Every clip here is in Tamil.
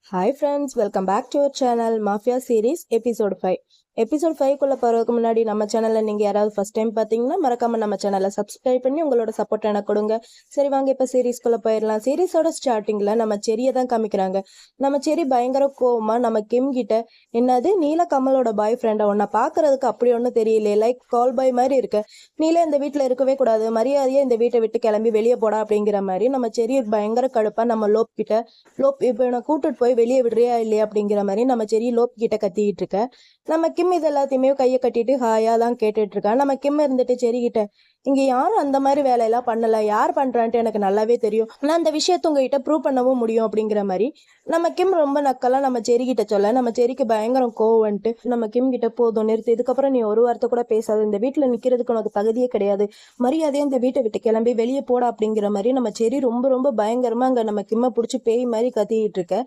Hi friends, welcome back to our channel mafia series episode 5. Episode 5க்குள்ளே போகிறதுக்கு முன்னாடி நம்ம சேனலில் நீங்கள் யாராவது ஃபஸ்ட் டைம் பார்த்தீங்கன்னா மறக்காமல் நம்ம சேனலை சப்ஸ்கிரைப் பண்ணி உங்களோட சப்போர்ட் எனக்கு கொடுங்க. சரி வாங்க இப்போ சீரீஸ்குள்ளே போயிடலாம். சீரீஸோட ஸ்டார்டிங்கில் நம்ம செரியை தான் காமிக்கிறாங்க. நம்ம செரி பயங்கர கோவமாக நம்ம கிம் கிட்ட, என்னது நீல கமலோட பாய் ஃப்ரெண்டை உன்னை பார்க்கறதுக்கு அப்படி ஒன்றும் தெரியல, லைக் கால் பாய் மாதிரி இருக்கு, நீல இந்த வீட்டில் இருக்கவே கூடாது, மரியாதையாக இந்த வீட்டை விட்டு கிளம்பி வெளியே போடா அப்படிங்கிற மாதிரி நம்ம செரி பயங்கர கடுப்பாக நம்ம லோப் கிட்ட, லோப் இப்போ என்னை கூட்டிட்டு போய் வெளியே விடுறியா இல்லையா அப்படிங்கிற மாதிரி நம்ம செரி லோப் கிட்ட கத்திக்கிட்டு இருக்க. நம்ம கிம் இது எல்லாத்தையுமே கையை கட்டிட்டு ஹாயா தான் கேட்டுட்டு இருக்கா. நம்ம கிம் இருந்துட்டு செரி கிட்ட, இங்க யாரும் அந்த மாதிரி வேலையெல்லாம் பண்ணல, யார் பண்றான்ட்டு எனக்கு நல்லாவே தெரியும், நான் அந்த விஷயத்த உங்ககிட்ட ப்ரூவ் பண்ணவும் முடியும் அப்படிங்கிற மாதிரி நம்ம கிம் ரொம்ப நக்கெல்லாம் நம்ம செரி கிட்ட சொல்ல. நம்ம செரிக்கு பயங்கரம் கோவம் வந்துட்டு நம்ம கிம் கிட்ட, போதும் நிறுத்து, இதுக்கப்புறம் நீ ஒரு வார்த்தை கூட பேசாது, இந்த வீட்டுல நிக்கிறதுக்கு உனக்கு தகுதியே கிடையாது, மரியாதையே இந்த வீட்டை விட்டு கிளம்பி வெளியே போடா அப்படிங்கிற மாதிரி நம்ம செரி ரொம்ப ரொம்ப பயங்கரமா அங்க நம்ம கிம்ம பிடிச்சி பேய் மாதிரி கத்திக்கிட்டு இருக்க.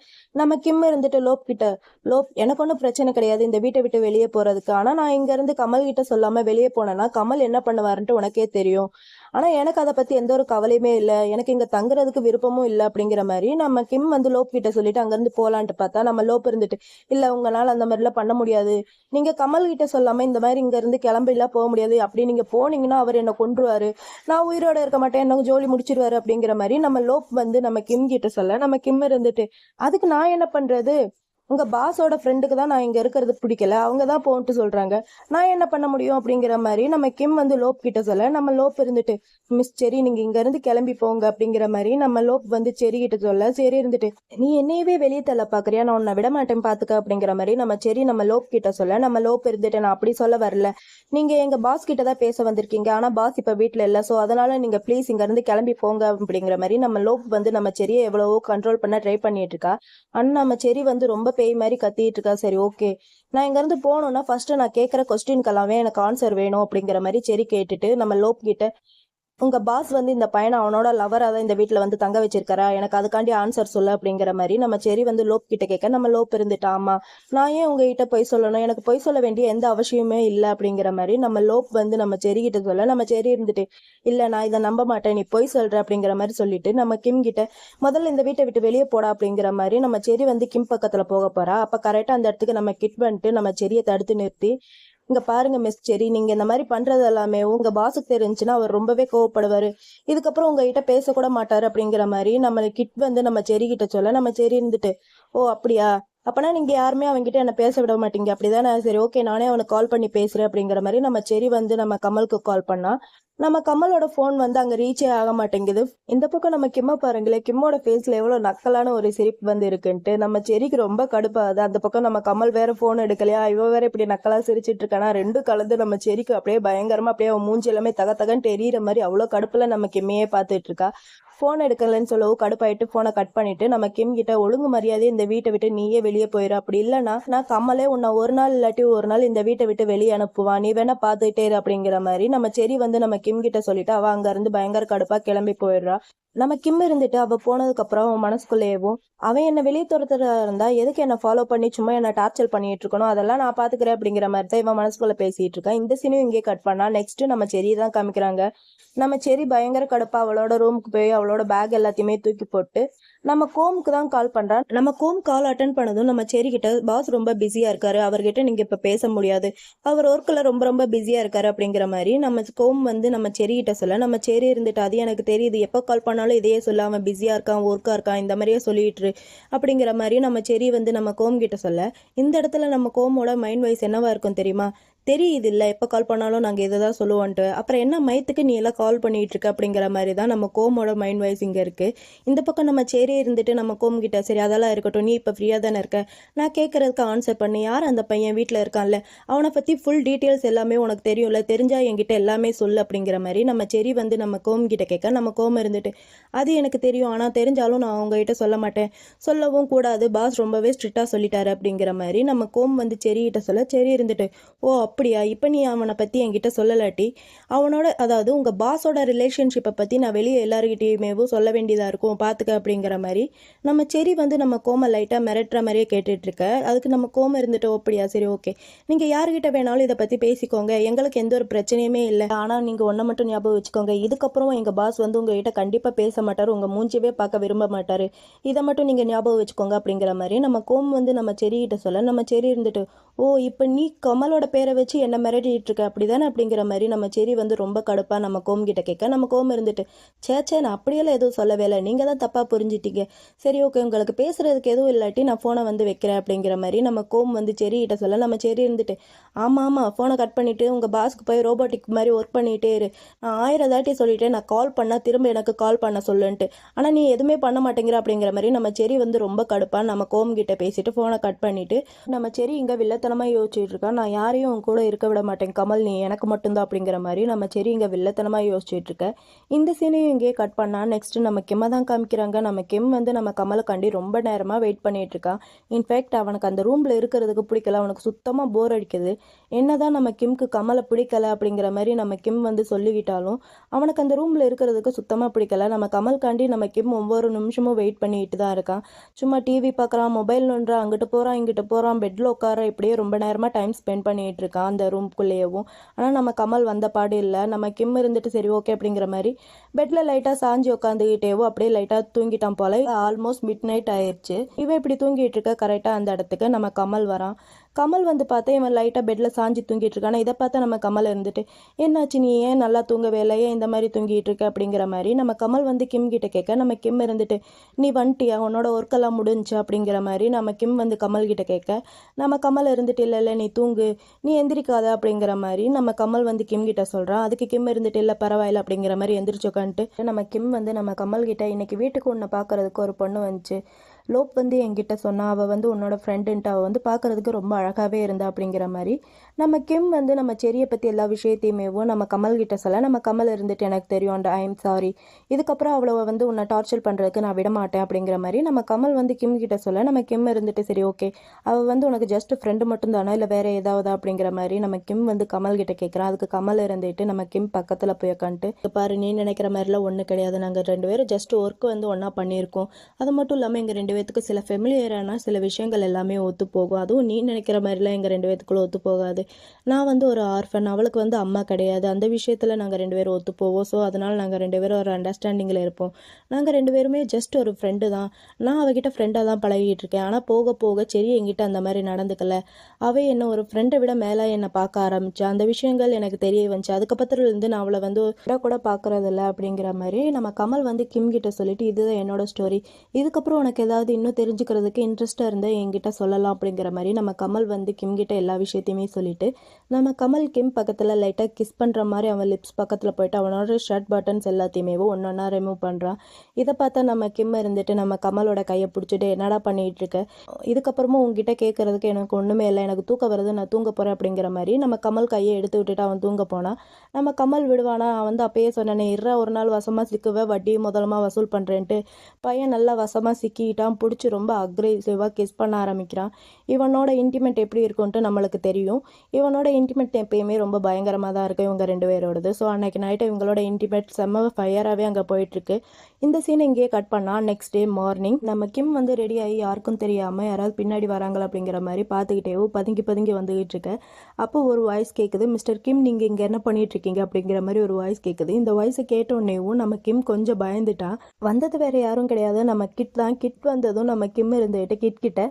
நம்ம கிம் இருந்துட்டு லோப் கிட்ட, லோப் எனக்கு ஒன்றும் பிரச்சனை கிடையாது இந்த வீட்டை விட்டு வெளியே போறதுக்கு, ஆனா நான் இங்க இருந்து கமல் கிட்ட சொல்லாம வெளியே போனேன்னா கமல் என்ன பண்ணுவாருன்ட்டு உனக்கே தெரியும், ஆனா எனக்கு அதை பத்தி எந்த ஒரு கவலையுமே இல்லை, எனக்கு இங்க தங்குறதுக்கு விருப்பமும் இல்லை அப்படிங்கிற மாதிரி நம்ம கிம் வந்து லோப் கிட்ட சொல்லிட்டு அங்கிருந்து போலான்ட்டு பார்த்தா நம்ம லோப் இருந்துட்டு, இல்ல உங்களால அந்த மாதிரிலாம் பண்ண முடியாது, நீங்க கமல் கிட்ட சொல்லாம இந்த மாதிரி இங்க இருந்து கிளம்பிலாம் போக முடியாது, அப்படி நீங்க போனீங்கன்னா அவர் என்ன கொன்றுவாரு, நான் உயிரோட இருக்க மாட்டேன், என்ன ஜோலி முடிச்சிருவாரு அப்படிங்கிற மாதிரி நம்ம லோப் வந்து நம்ம கிம் கிட்ட சொல்ல. நம்ம கிம் இருந்துட்டு, அதுக்கு நான் என்ன பண்றது, உங்க பாஸோட ஃப்ரெண்டுக்கு தான் நான் இங்க இருக்கிறது பிடிக்கல, அவங்க தான் போன்ட்டு சொல்றாங்க, நான் என்ன பண்ண முடியும் அப்படிங்கிற மாதிரி நம்ம கிம் வந்து லோப் கிட்ட சொல்ல. நம்ம லோப் இருந்துட்டு, மிஸ் செரி நீங்க இங்க இருந்து கிளம்பி போங்க அப்படிங்கிற மாதிரி நம்ம லோப் வந்து செரி கிட்ட சொல்ல. சரி இருந்துட்டு, நீ என்னையவே வெளியே தள்ள பாக்குறியா, நான் உன்னை விட மாட்டேன் பாத்துக்க அப்படிங்கிற மாதிரி நம்ம செரி நம்ம லோப் கிட்ட சொல்ல. நம்ம லோப் இருந்துட்டு, நான் அப்படி சொல்ல வரல, நீங்க எங்க பாஸ் கிட்ட தான் பேச வந்திருக்கீங்க, ஆனா பாஸ் இப்ப வீட்டுல இல்ல, சோ அதனால நீங்க ப்ளீஸ் இங்க இருந்து கிளம்பி போங்க அப்படிங்கிற மாதிரி நம்ம லோப் வந்து நம்ம செரியை எவ்வளவோ கண்ட்ரோல் பண்ண ட்ரை பண்ணிட்டு இருக்கா. ஆனா நம்ம செரி வந்து ரொம்ப பேய் மாதிரி கத்திட்டு இருக்கா. சரி ஓகே, நான் இங்க இருந்து போகணும்னா ஃபர்ஸ்ட் நான் கேட்குற கொஸ்டின்கெல்லாமே எனக்கு ஆன்சர் வேணும் அப்படிங்கிற மாதிரி செரி கேட்டுட்டு நம்ம லோப் கிட்ட, உங்க பாஸ் வந்து இந்த பையனை அவனோட லவரா தான் இந்த வீட்டுல வந்து தங்க வச்சிருக்காரா, எனக்கு அதுக்காண்டி ஆன்சர் சொல்லு அப்படிங்கிற மாதிரி நம்ம செரி வந்து லோப் கிட்ட கேட்க. நம்ம லோப் இருந்துட்டு, ஆமா நான் ஏன் உங்ககிட்ட பொய் சொல்லணும், எனக்கு பொய் சொல்ல வேண்டிய எந்த அவசியமே இல்லை அப்படிங்கிற மாதிரி நம்ம லோப் வந்து நம்ம செரி கிட்ட சொல்ல. நம்ம செரி இருந்துட்டு, இல்ல நான் இதை நம்ப மாட்டேன், நீ பொய் சொல்ற அப்படிங்கிற மாதிரி சொல்லிட்டு நம்ம கிம் கிட்ட, முதல்ல இந்த வீட்டை விட்டு வெளியே போடா அப்படிங்கிற மாதிரி நம்ம செரி வந்து கிம் பக்கத்துல போக போறா. அப்ப கரெக்டா அந்த இடத்துக்கு நம்ம கிட் வந்துட்டு நம்ம செரியை தடுத்து நிறுத்தி, இங்க பாருங்க மிஸ் செரி, நீங்க இந்த மாதிரி பண்றது எல்லாமே உங்க பாஸுக்கு தெரிஞ்சுன்னா அவர் ரொம்பவே கோவப்படுவாரு, இதுக்கப்புறம் உங்ககிட்ட பேசக்கூட மாட்டாரு அப்படிங்கிற மாதிரி நம்ம கிட் வந்து நம்ம செரி கிட்ட சொல்ல. நம்ம செரி இருந்துட்டு, ஓ அப்படியா, அப்பனா நீங்க யாருமே அவன்கிட்ட என்ன பேச விட மாட்டீங்க அப்படிதானே, சரி ஓகே நானே அவனுக்கு கால் பண்ணி பேசுறேன் அப்படிங்கிற மாதிரி நம்ம செரி வந்து நம்ம கமலுக்கு கால் பண்ணா. நம்ம கமலோட ஃபோன் வந்து அங்கே ரீச்சே ஆக மாட்டேங்குது. இந்த பக்கம் நம்ம கிம்ம பாருங்களேன், கிம்மோட ஃபேஸில் எவ்வளோ நக்கலான ஒரு சிரிப்பு வந்து இருக்குன்ட்டு நம்ம செரிக்கு ரொம்ப கடுப்பாகுது. அந்த பக்கம் நம்ம கமல் வேற ஃபோன் எடுக்கலையா, இவ வேற இப்படி நக்கலாக சிரிச்சிட்டு இருக்கானா, ரெண்டும் கலந்து நம்ம செரிக்கு அப்படியே பயங்கரமாக அப்படியே அவன் மூஞ்சி எல்லாமே தக தகன்ட்டு எரியிற மாதிரி அவ்வளோ கடுப்பில் நம்ம கிம்மையே பார்த்துட்டு இருக்கா. ஃபோன் எடுக்கலன்னு சொல்லவும் கடுப்பாயிட்டு ஃபோனை கட் பண்ணிட்டு நம்ம கிம் கிட்ட, ஒழுங்கு மரியாதையை இந்த வீட்டை விட்டு நீயே வெளியே போயிரு, அப்படி இல்லைன்னா நான் கமலே உன்னை ஒரு நாள் இல்லாட்டி ஒரு நாள் இந்த வீட்டை விட்டு வெளியே அனுப்புவான், நீ வேணா பார்த்துட்டே இரு அப்படிங்கிற மாதிரி நம்ம செரி வந்து நம்ம கிம் கிட்ட சொல்லிட்டு அவ அங்க இருந்து பயங்கர கடுப்பா கிளம்பி போயிடுறா. நம்ம கிம் இருந்துட்டு அவ போனதுக்கு அப்புறம் அவன் மனசுக்குள்ளேயவும், அவன் என்ன வெளியே துரத்துறதா இருந்தா எதுக்கு என்ன ஃபாலோ பண்ணி சும்மா என்ன டார்ச்சர் பண்ணிட்டு இருக்கணும், அதெல்லாம் நான் பாத்துக்கிறேன் அப்படிங்கிற மாதிரி தான் இவன் மனசுக்குள்ள பேசிட்டு இருக்கான். இந்த சீனும் இங்கே கட் பண்ணா. நெக்ஸ்ட் நம்ம செரி தான் காமிக்கிறாங்க. நம்ம செரி பயங்கர கடுப்பா அவளோட ரூமுக்கு போய் அவளோட பேக் எல்லாத்தையுமே தூக்கி போட்டு நம்ம கோமுக்கு தான் கால் பண்றான். நம்ம கோம் கால் அட்டன் பண்ணதும் நம்ம செரி கிட்ட, பாஸ் ரொம்ப பிஸியா இருக்காரு, அவர்கிட்ட நீங்க இப்ப பேச முடியாது, அவர் ஒர்க்ல ரொம்ப ரொம்ப பிஸியா இருக்காரு அப்படிங்கிற மாதிரி நம்ம கோம் வந்து நம்ம செரி கிட்ட சொல்ல. நம்ம செரி இருந்துட்டு, அது எனக்கு தெரியுது, எப்போ கால் பண்ணாலும் இதையே சொல்ல, அவன் பிஸியா இருக்கான் ஒர்க்கா இருக்கான் இந்த மாதிரியே சொல்லிட்டு அப்படிங்கிற மாதிரி நம்ம செரி வந்து நம்ம கோம் கிட்ட சொல்ல. இந்த இடத்துல நம்ம கோமோட மைண்ட் வைஸ் என்னவா இருக்கும் தெரியுமா, தெரியுது இல்லை எப்போ கால் பண்ணாலும் நாங்கள் இதை தான் சொல்லுவோன்ட்டு, அப்புறம் என்ன மயத்துக்கு நீ எல்லாம் கால் பண்ணிட்டு இருக்க அப்படிங்கிற மாதிரி தான் நம்ம கோமோட மைண்ட் வைஸ் இங்கே இருக்கு. இந்த பக்கம் நம்ம செரி இருந்துட்டு நம்ம கோம் கிட்ட, சரி அதெல்லாம் இருக்கட்டும், நீ இப்போ ஃப்ரீயாக தானே இருக்க, நான் கேட்கறதுக்கு ஆன்சர் பண்ணி, யார் அந்த பையன் வீட்டில் இருக்கான்ல, அவனை பற்றி ஃபுல் டீட்டெயில்ஸ் எல்லாமே உனக்கு தெரியும்ல, தெரிஞ்சா என்கிட்ட எல்லாமே சொல்லு அப்படிங்கிற மாதிரி நம்ம செரி வந்து நம்ம கோம் கிட்ட கேட்க. நம்ம கோம் இருந்துட்டு, அது எனக்கு தெரியும், ஆனால் தெரிஞ்சாலும் நான் அவங்ககிட்ட சொல்ல மாட்டேன், சொல்லவும் கூடாது, பாஸ் ரொம்பவே ஸ்ட்ரிக்டாக சொல்லிட்டாரு அப்படிங்கிற மாதிரி நம்ம கோம் வந்து செரி கிட்ட சொல்ல. செரி இருந்துட்டு, ஓ அப்படியா, இப்போ நீ அவனை பற்றி என்கிட்ட சொல்லலாட்டி அவனோட அதாவது உங்கள் பாஸோட ரிலேஷன்ஷிப்பை பற்றி நான் வெளியே எல்லாருக்கிட்டேயுமேவும் சொல்ல வேண்டியதாக இருக்கும் பார்த்துக்க அப்படிங்கிற மாதிரி நம்ம செரி வந்து நம்ம கோமை லைட்டாக மிரட்டுற மாதிரியே கேட்டுட்ருக்க. அதுக்கு நம்ம கோமை இருந்துட்டு அப்படியா சரி ஓகே, நீங்கள் யார்கிட்ட வேணாலும் இதை பற்றி பேசிக்கோங்க, எங்களுக்கு எந்த ஒரு பிரச்சனையுமே இல்லை. ஆனால் நீங்கள் ஒன்றை மட்டும் ஞாபகம் வச்சுக்கோங்க, இதுக்கப்புறம் எங்கள் பாஸ் வந்து உங்ககிட்ட கண்டிப்பாக பேச மாட்டார், உங்கள் மூஞ்சிவே பார்க்க விரும்ப மாட்டார், இதை மட்டும் நீங்கள் ஞாபகம் வச்சுக்கோங்க அப்படிங்கிற மாதிரி நம்ம கோம் வந்து நம்ம செரிகிட்ட சொல்ல நம்ம செரி இருந்துட்டு ஓ இப்போ நீ கமலோட பேரை வச்சு என்ன மிரட்டிட்டு இருக்க அப்படி தானே அப்படிங்கிற மாதிரி நம்ம செரி வந்து ரொம்ப கடுப்பாக நம்ம கோம் கிட்ட கேட்க நம்ம கோம் இருந்துட்டு சேச்சே நான் அப்படியெல்லாம் எதுவும் சொல்லவே இல்லை, நீங்கள் தான் தப்பாக புரிஞ்சிட்டீங்க, சரி ஓகே உங்களுக்கு பேசுகிறதுக்கு எதுவும் இல்லாட்டி நான் ஃபோனை வந்து வைக்கிறேன் அப்படிங்கிற மாதிரி நம்ம கோம் வந்து செரிகிட்ட சொல்ல நம்ம செரி இருந்துட்டு ஆமாம் ஃபோனை கட் பண்ணிவிட்டு உங்கள் பாஸ்க்கு போய் ரோபோட்டிக் மாதிரி ஒர்க் பண்ணிகிட்டே இரு, நான் 1000 தாட்டி சொல்லிட்டேன் நான் கால் பண்ணால் திரும்ப எனக்கு கால் பண்ண சொல்லுன்ட்டு, ஆனால் நீ எதுவுமே பண்ண மாட்டேங்கிற அப்படிங்கிற மாதிரி நம்ம செரி வந்து ரொம்ப கடுப்பாக நம்ம கோம் கிட்ட பேசிட்டு ஃபோனை கட் பண்ணிவிட்டு நம்ம செரி இங்கே வில்லத்தனமாக யோசிச்சுட்டு இருக்கா, நான் யாரையும் உன் கூட இருக்க விட மாட்டேன் கமல், நீ எனக்கு மட்டும்தான் அப்படிங்கிற மாதிரி நம்ம செரி இங்கே வில்லத்தனமாக யோசிச்சுட்டு இருக்க. இந்த சீனையும் இங்கேயே கட் பண்ணால் நெக்ஸ்ட் நம்ம கிம்மை தான் காமிக்கிறாங்க. நம்ம கிம் வந்து நம்ம கமலுக்காண்டி ரொம்ப நேரமாக வெயிட் பண்ணிட்டு இருக்கான். இன்ஃபேக்ட் அவனுக்கு அந்த ரூமில் இருக்கிறதுக்கு பிடிக்கல, அவனுக்கு சுத்தமாக போர் அடிக்குது. என்னதான் நம்ம கிம்க்கு கமலை பிடிக்கல அப்படிங்கிற மாதிரி நம்ம கிம் வந்து சொல்லிக்கிட்டாலும் அவனுக்கு அந்த ரூமில் இருக்கிறதுக்கு சுத்தமாக பிடிக்கல. நம்ம கமல்காண்டி நம்ம கிம் ஒவ்வொரு நிமிஷமும் வெயிட் பண்ணிட்டு தான் இருக்கான். சும்மா டிவி பார்க்குறான், மொபைல் நோண்டுறான், அங்கிட்டு போகிறான் இங்கிட்டு போகிறான், பெட்டில் உட்கார இப்படியே ரொம்ப நேரமாக டைம் ஸ்பெண்ட் பண்ணிகிட்டு இருக்கான் அந்த ரூம்குள்ளேயவும். ஆனால் நம்ம கமல் வந்த பாடு இல்லை. நம்ம கிம் இருந்துட்டு சரி ஓகே அப்படிங்கிற மாதிரி பெட்டில் லைட்டாக சாஞ்சி உட்காந்துக்கிட்டேவோ அப்படியே லைட்டாக தூங்கிட்டான் போல. ஆல்மோஸ்ட் மிட் நைட் ஆயிடுச்சு. இவன் இப்படி தூங்கிட்டு இருக்க கரெக்டாக அந்த இடத்துக்கு நம்ம கமல் வரான். கமல் வந்து பார்த்தா இவன் லைட்டாக பெட்டில் சாஞ்சி தூங்கிட்டு இருக்கானா. இதை பார்த்தா நம்ம கமல் இருந்துட்டு என்னாச்சு நீ ஏன் நல்லா தூங்கவே இல்லை, ஏன் இந்த மாதிரி தூங்கிட்டு இருக்க அப்படிங்கிற மாதிரி நம்ம கமல் வந்து கிம் கிட்ட கேட்க நம்ம கிம் இருந்துட்டு நீ வந்துட்டியா, உன்னோட ஒர்க்கெல்லாம் முடிஞ்சா அப்படிங்கிற மாதிரி நம்ம கிம் வந்து கமல் கிட்ட கேட்க நம்ம கமல் இருந்துட்டு இல்லை இல்லை நீ தூங்கு, நீ எந்திரிக்காத அப்படிங்கிற மாதிரி நம்ம கமல் வந்து கிம் கிட்ட சொல்கிறான். அதுக்கு கிம் இருந்துட்டு இல்லை பரவாயில்ல அப்படிங்கிற மாதிரி எந்திரிச்சு உட்காந்துட்டு நம்ம கிம் வந்து நம்ம கமல் கிட்ட இன்னைக்கு வீட்டுக்கு உன்னை பார்க்கறதுக்கு ஒரு பொண்ணு வந்துச்சு, லோப் வந்து என்கிட்ட சொன்னா, அவள் வந்து உன்னோட ஃப்ரெண்டுன்ட்டு, அவள் வந்து பார்க்குறதுக்கு ரொம்ப அழகாகவே இருந்தா அப்படிங்கிற மாதிரி நம்ம கிம் வந்து நம்ம செரியை பற்றி எல்லா விஷயத்தையுமேவும் நம்ம கமல் கிட்ட சொல்ல நம்ம கமல் இருந்துட்டு எனக்கு தெரியும் அண்ட் ஐ எம் சாரி, இதுக்கப்புறம் அவளை வந்து உன்னை டார்ச்சர் பண்ணுறதுக்கு நான் விட மாட்டேன் அப்படிங்கிற மாதிரி நம்ம கமல் வந்து கிம் கிட்ட சொல்ல நம்ம கிம் இருந்துட்டு சரி ஓகே அவள் வந்து உனக்கு ஜஸ்ட் ஃப்ரெண்டு மட்டும் தானே இல்லை வேறு ஏதாவது அப்படிங்கிற மாதிரி நம்ம கிம் வந்து கமல் கிட்ட கேட்குறான். அதுக்கு கமல் இருந்துட்டு நம்ம கிம் பக்கத்தில் போய் உட்காந்துட்டு பாரு நீ நினைக்கிற மாதிரிலாம் ஒன்றும் கிடையாது, நாங்கள் 2 பேரும் ஜஸ்ட் ஒர்க் வந்து ஒன்றா பண்ணியிருக்கோம், அது மட்டும் இல்லாமல் எங்கள் 2 பேத்துக்கு சில ஃபெமிலியரான சில விஷயங்கள் எல்லாமே ஒத்து போகும், அதுவும் நீ நினைக்கிற மாதிரிலாம் எங்கள் 2 பேத்துக்குள்ள ஒத்து போகாது, நான் வந்து ஒரு ஆர்ஃபன், அவளுக்கு வந்து அம்மா கிடையாது, அந்த விஷயத்தில் நாங்கள் 2 பேரும் ஒத்து போவோம், ஸோ அதனால் நாங்கள் 2 பேரும் ஒரு அண்டர்ஸ்டாண்டிங்கில் இருப்போம், நாங்கள் 2 பேருமே ஜஸ்ட் ஒரு ஃப்ரெண்டு தான், நான் அவகிட்ட ஃப்ரெண்டாக தான் பழகிட்டு இருக்கேன், ஆனால் போக போக சரி என்கிட்ட அந்த மாதிரி நடந்துக்கல, அவள் என்ன ஒரு ஃப்ரெண்டை விட மேலே என்னை பார்க்க ஆரம்பித்தா, அந்த விஷயங்கள் எனக்கு தெரிய வந்துச்சு, அதுக்கப்புறத்துலேருந்து நான் அவளை வந்து கூட பார்க்குறதில்ல அப்படிங்கிற மாதிரி நம்ம கமல் வந்து கிம் கிட்ட சொல்லிட்டு இதுதான் என்னோட ஸ்டோரி, இதுக்கப்புறம் உனக்கு ஏதாவது இன்னும் தெரிஞ்சுக்கிறதுக்கு இன்ட்ரெஸ்ட்டாக இருந்தால் என்கிட்ட சொல்லலாம் அப்படிங்கிற மாதிரி நம்ம கமல் வந்து கிம் கிட்ட எல்லா விஷயத்தையுமே சொல்லிட்டு நம்ம கமல் கிம் பக்கத்தில் லைட்டாக கிஸ் பண்ணுற மாதிரி அவன் லிப்ஸ் பக்கத்தில் போயிட்டு அவனோட ஷர்ட் பட்டன்ஸ் எல்லாத்தையுமே ஒன்றா ரிமூவ் பண்ணுறான். இதை பார்த்தா நம்ம கிம் இருந்துட்டு நம்ம கமலோட கையை பிடிச்சிட்டு என்னடா பண்ணிகிட்டு இருக்க, இதுக்கப்புறமும் உங்ககிட்ட கேட்குறதுக்கு எனக்கு ஒன்றுமே இல்லை, எனக்கு தூக்கம் வருது நான் தூங்க போகிறேன் அப்படிங்கிற மாதிரி நம்ம கமல் கையை எடுத்து விட்டுட்டு அவன் தூங்க போனான். நம்ம கமல் விடுவானா, அவன் வந்து அப்பயே சொன்னானே இறா ஒரு நாள் வசமாக சிக்குவேன் வட்டி முதலமாக வசூல் பண்ணுறேன்ட்டு, பையன் நல்லா வசமாக சிக்கிட்டான், பிடிச்சி ரொம்ப அக்ரெசிவாக கிஸ் பண்ண ஆரம்பிக்கிறான். இவனோட இன்டிமேட் எப்படி இருக்கும்ன்ட்டு நம்மளுக்கு தெரியும், இவனோட இன்டிமேட் எப்பயுமே ரொம்ப பயங்கரமாக தான் இருக்குது இவங்க 2 பேரோடது. ஸோ அன்னைக்கு நைட்டு இவங்களோட இன்டிமேட் செம்ம ஃபயராகவே அங்கே போயிட்டுருக்கு. இந்த சீனை இங்கேயே கட் பண்ணால் நெக்ஸ்ட் டே மார்னிங் நம்ம கிம் வந்து ரெடி ஆகி யாருக்கும் தெரியாமல் யாராவது பின்னாடி வராங்களா அப்படிங்கிற மாதிரி பார்த்துக்கிட்டே பதுங்கி பதுங்கி வந்துகிட்டு இருக்க. அப்போ ஒரு வாய்ஸ் கேட்குது, மிஸ்டர் கிம் நீங்கள் இங்கே என்ன பண்ணிட்டு இருக்கீங்க அப்படிங்கிற மாதிரி ஒரு வாய்ஸ் கேட்குது. இந்த வாய்ஸை கேட்டோடனேவும் நம்ம கிம் கொஞ்சம் பயந்துட்டான். வந்தது வேற யாரும் கிடையாது, நம்ம கிட் தான். கிட் வந்ததும் நம்ம கிம் இருந்துகிட்டு கிட் கிட்ட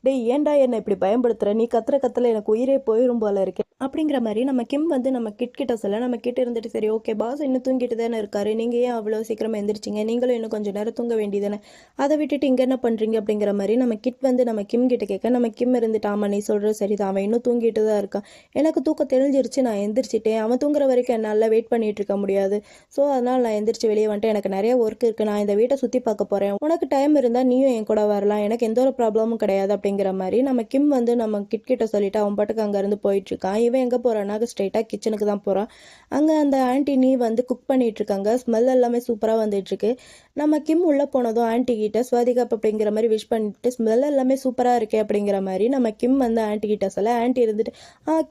டேய் ஏன்டா என்னை இப்படி பயன்படுத்துற, நீ கத்துல எனக்கு உயிரே போயிடும் போல இருக்கு அப்படிங்கிற மாதிரி நம்ம கிம் வந்து நம்ம கிட் கிட்ட சொல்ல நம்ம கிட்ட இருந்துட்டு சரி ஓகே பாஸ் இன்னும் தூங்கிட்டு தானே இருக்காரு, நீங்கள் ஏன் அவ்வளோ சீக்கிரமாக எந்திரிச்சிங்க, நீங்களும் இன்னும் கொஞ்சம் நேரம் தூங்க வேண்டியதானே, அதை விட்டுட்டு இங்கே என்ன பண்ணுறீங்க அப்படிங்கிற மாதிரி நம்ம கிட் வந்து நம்ம கிம் கிட்ட கேட்க நம்ம கிம் இருந்துட்டு ஆமாம் நீ சொல்கிறது சரிதான், அவன் இன்னும் தூங்கிட்டு தான் இருக்கான், எனக்கு தூக்கம் தெரிஞ்சிருச்சு நான் எந்திரிச்சிட்டேன், அவன் தூங்குற வரைக்கும் என்னால் வெயிட் பண்ணிட்டு இருக்க முடியாது, ஸோ அதனால் நான் எந்திரிச்சு வெளியே வந்துட்டு எனக்கு நிறைய ஒர்க் இருக்குது, நான் இந்த வீட்டை சுற்றி பார்க்க போகிறேன், உனக்கு டைம் இருந்தால் நீயும் என் கூட வரலாம், எனக்கு எந்த ஒரு ப்ராப்ளமும் கிடையாது கிடையாது அப்படிங்கிற மாதிரி நம்ம கிம் வந்து நம்ம கிட்ட சொல்லிட்டு அவன் பாட்டுக்கு அங்கேருந்து போயிட்டுருக்கான். இவன் எங்கே போகிறான்னா ஸ்ட்ரெயிட்டாக கிச்சனுக்கு தான் போகிறான். அங்கே அந்த ஆன்ட்டி நீ வந்து குக் பண்ணிகிட்ருக்காங்க. ஸ்மெல் எல்லாமே சூப்பராக வந்துட்டுருக்கு. நம்ம கிம் உள்ளே போனதும் ஆன்ட்டி கிட்ட ஸ்வாதிகா அப்படிங்கிற மாதிரி விஷ் பண்ணிட்டு ஸ்மெல் எல்லாமே சூப்பராக இருக்கே அப்படிங்கிற மாதிரி நம்ம கிம் வந்து ஆன்ட்டி கிட்ட சொல்ல ஆன்ட்டி இருந்துட்டு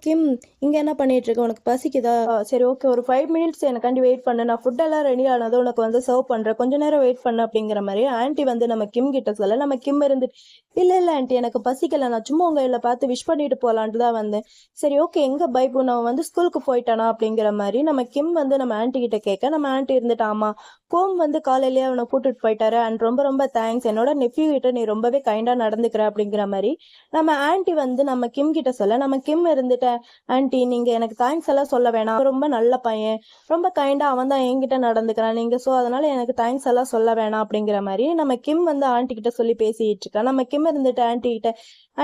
கிம் இங்கே என்ன பண்ணிகிட்ருக்க, உனக்கு பசிக்குதா? சரி ஓகே, ஒரு 5 மினிட்ஸ் எனக்காண்டி வெயிட் பண்ணு, நான் ஃபுட்டெல்லாம் ரெடி ஆனதும் உனக்கு வந்து சர்வ் பண்ணுறேன், கொஞ்ச நேரம் வெயிட் பண்ணு அப்படிங்கிற மாதிரி ஆன்ட்டி வந்து நம்ம கிம் கிட்ட சொல்ல நம்ம கிம் இருந்துட்டு இல்லை ஆன்ட்டி எனக்கு பசிக்கலை, நான் சும்மா உங்களை பார்த்து விஷ் பண்ணிட்டு போகலான்ட்டு தான் வந்தேன். சரி ஓகே, எங்கே பைப்பு நான் வந்து ஸ்கூலுக்கு போயிட்டானா அப்படிங்கிற மாதிரி நம்ம கிம் வந்து நம்ம ஆன்ட்டி கிட்ட கேட்க நம்ம ஆன்ட்டி இருந்துட்டு ஆமாம் கோம் வந்து காலையிலேயே அவனை கூட்டிட்டு போயிட்டாரு அண்ட் ரொம்ப ரொம்ப தேங்க்ஸ், என்னோட நெஃப்யூ கிட்ட நீ ரொம்பவே கைண்டாக நடந்துக்கிற அப்படிங்கிற மாதிரி நம்ம ஆன்ட்டி வந்து நம்ம கிம் கிட்ட சொல்ல நம்ம கிம் இருந்துட்டு ஆன்ட்டி நீங்கள் எனக்கு தேங்க்ஸ் எல்லாம் சொல்ல வேணாம், ரொம்ப நல்ல பையன், ரொம்ப கைண்டாக அவன் தான் என்கிட்ட நடந்துக்கிறான் நீங்கள், ஸோ அதனால் எனக்கு தேங்க்ஸ் எல்லாம் சொல்ல வேணாம் அப்படிங்கிற மாதிரி நம்ம கிம் வந்து ஆன்ட்டி கிட்ட சொல்லி பேசிகிட்டு இருக்கா. நம்ம கிம் இருந்துட்டு ஆன்ட்டி கிட்ட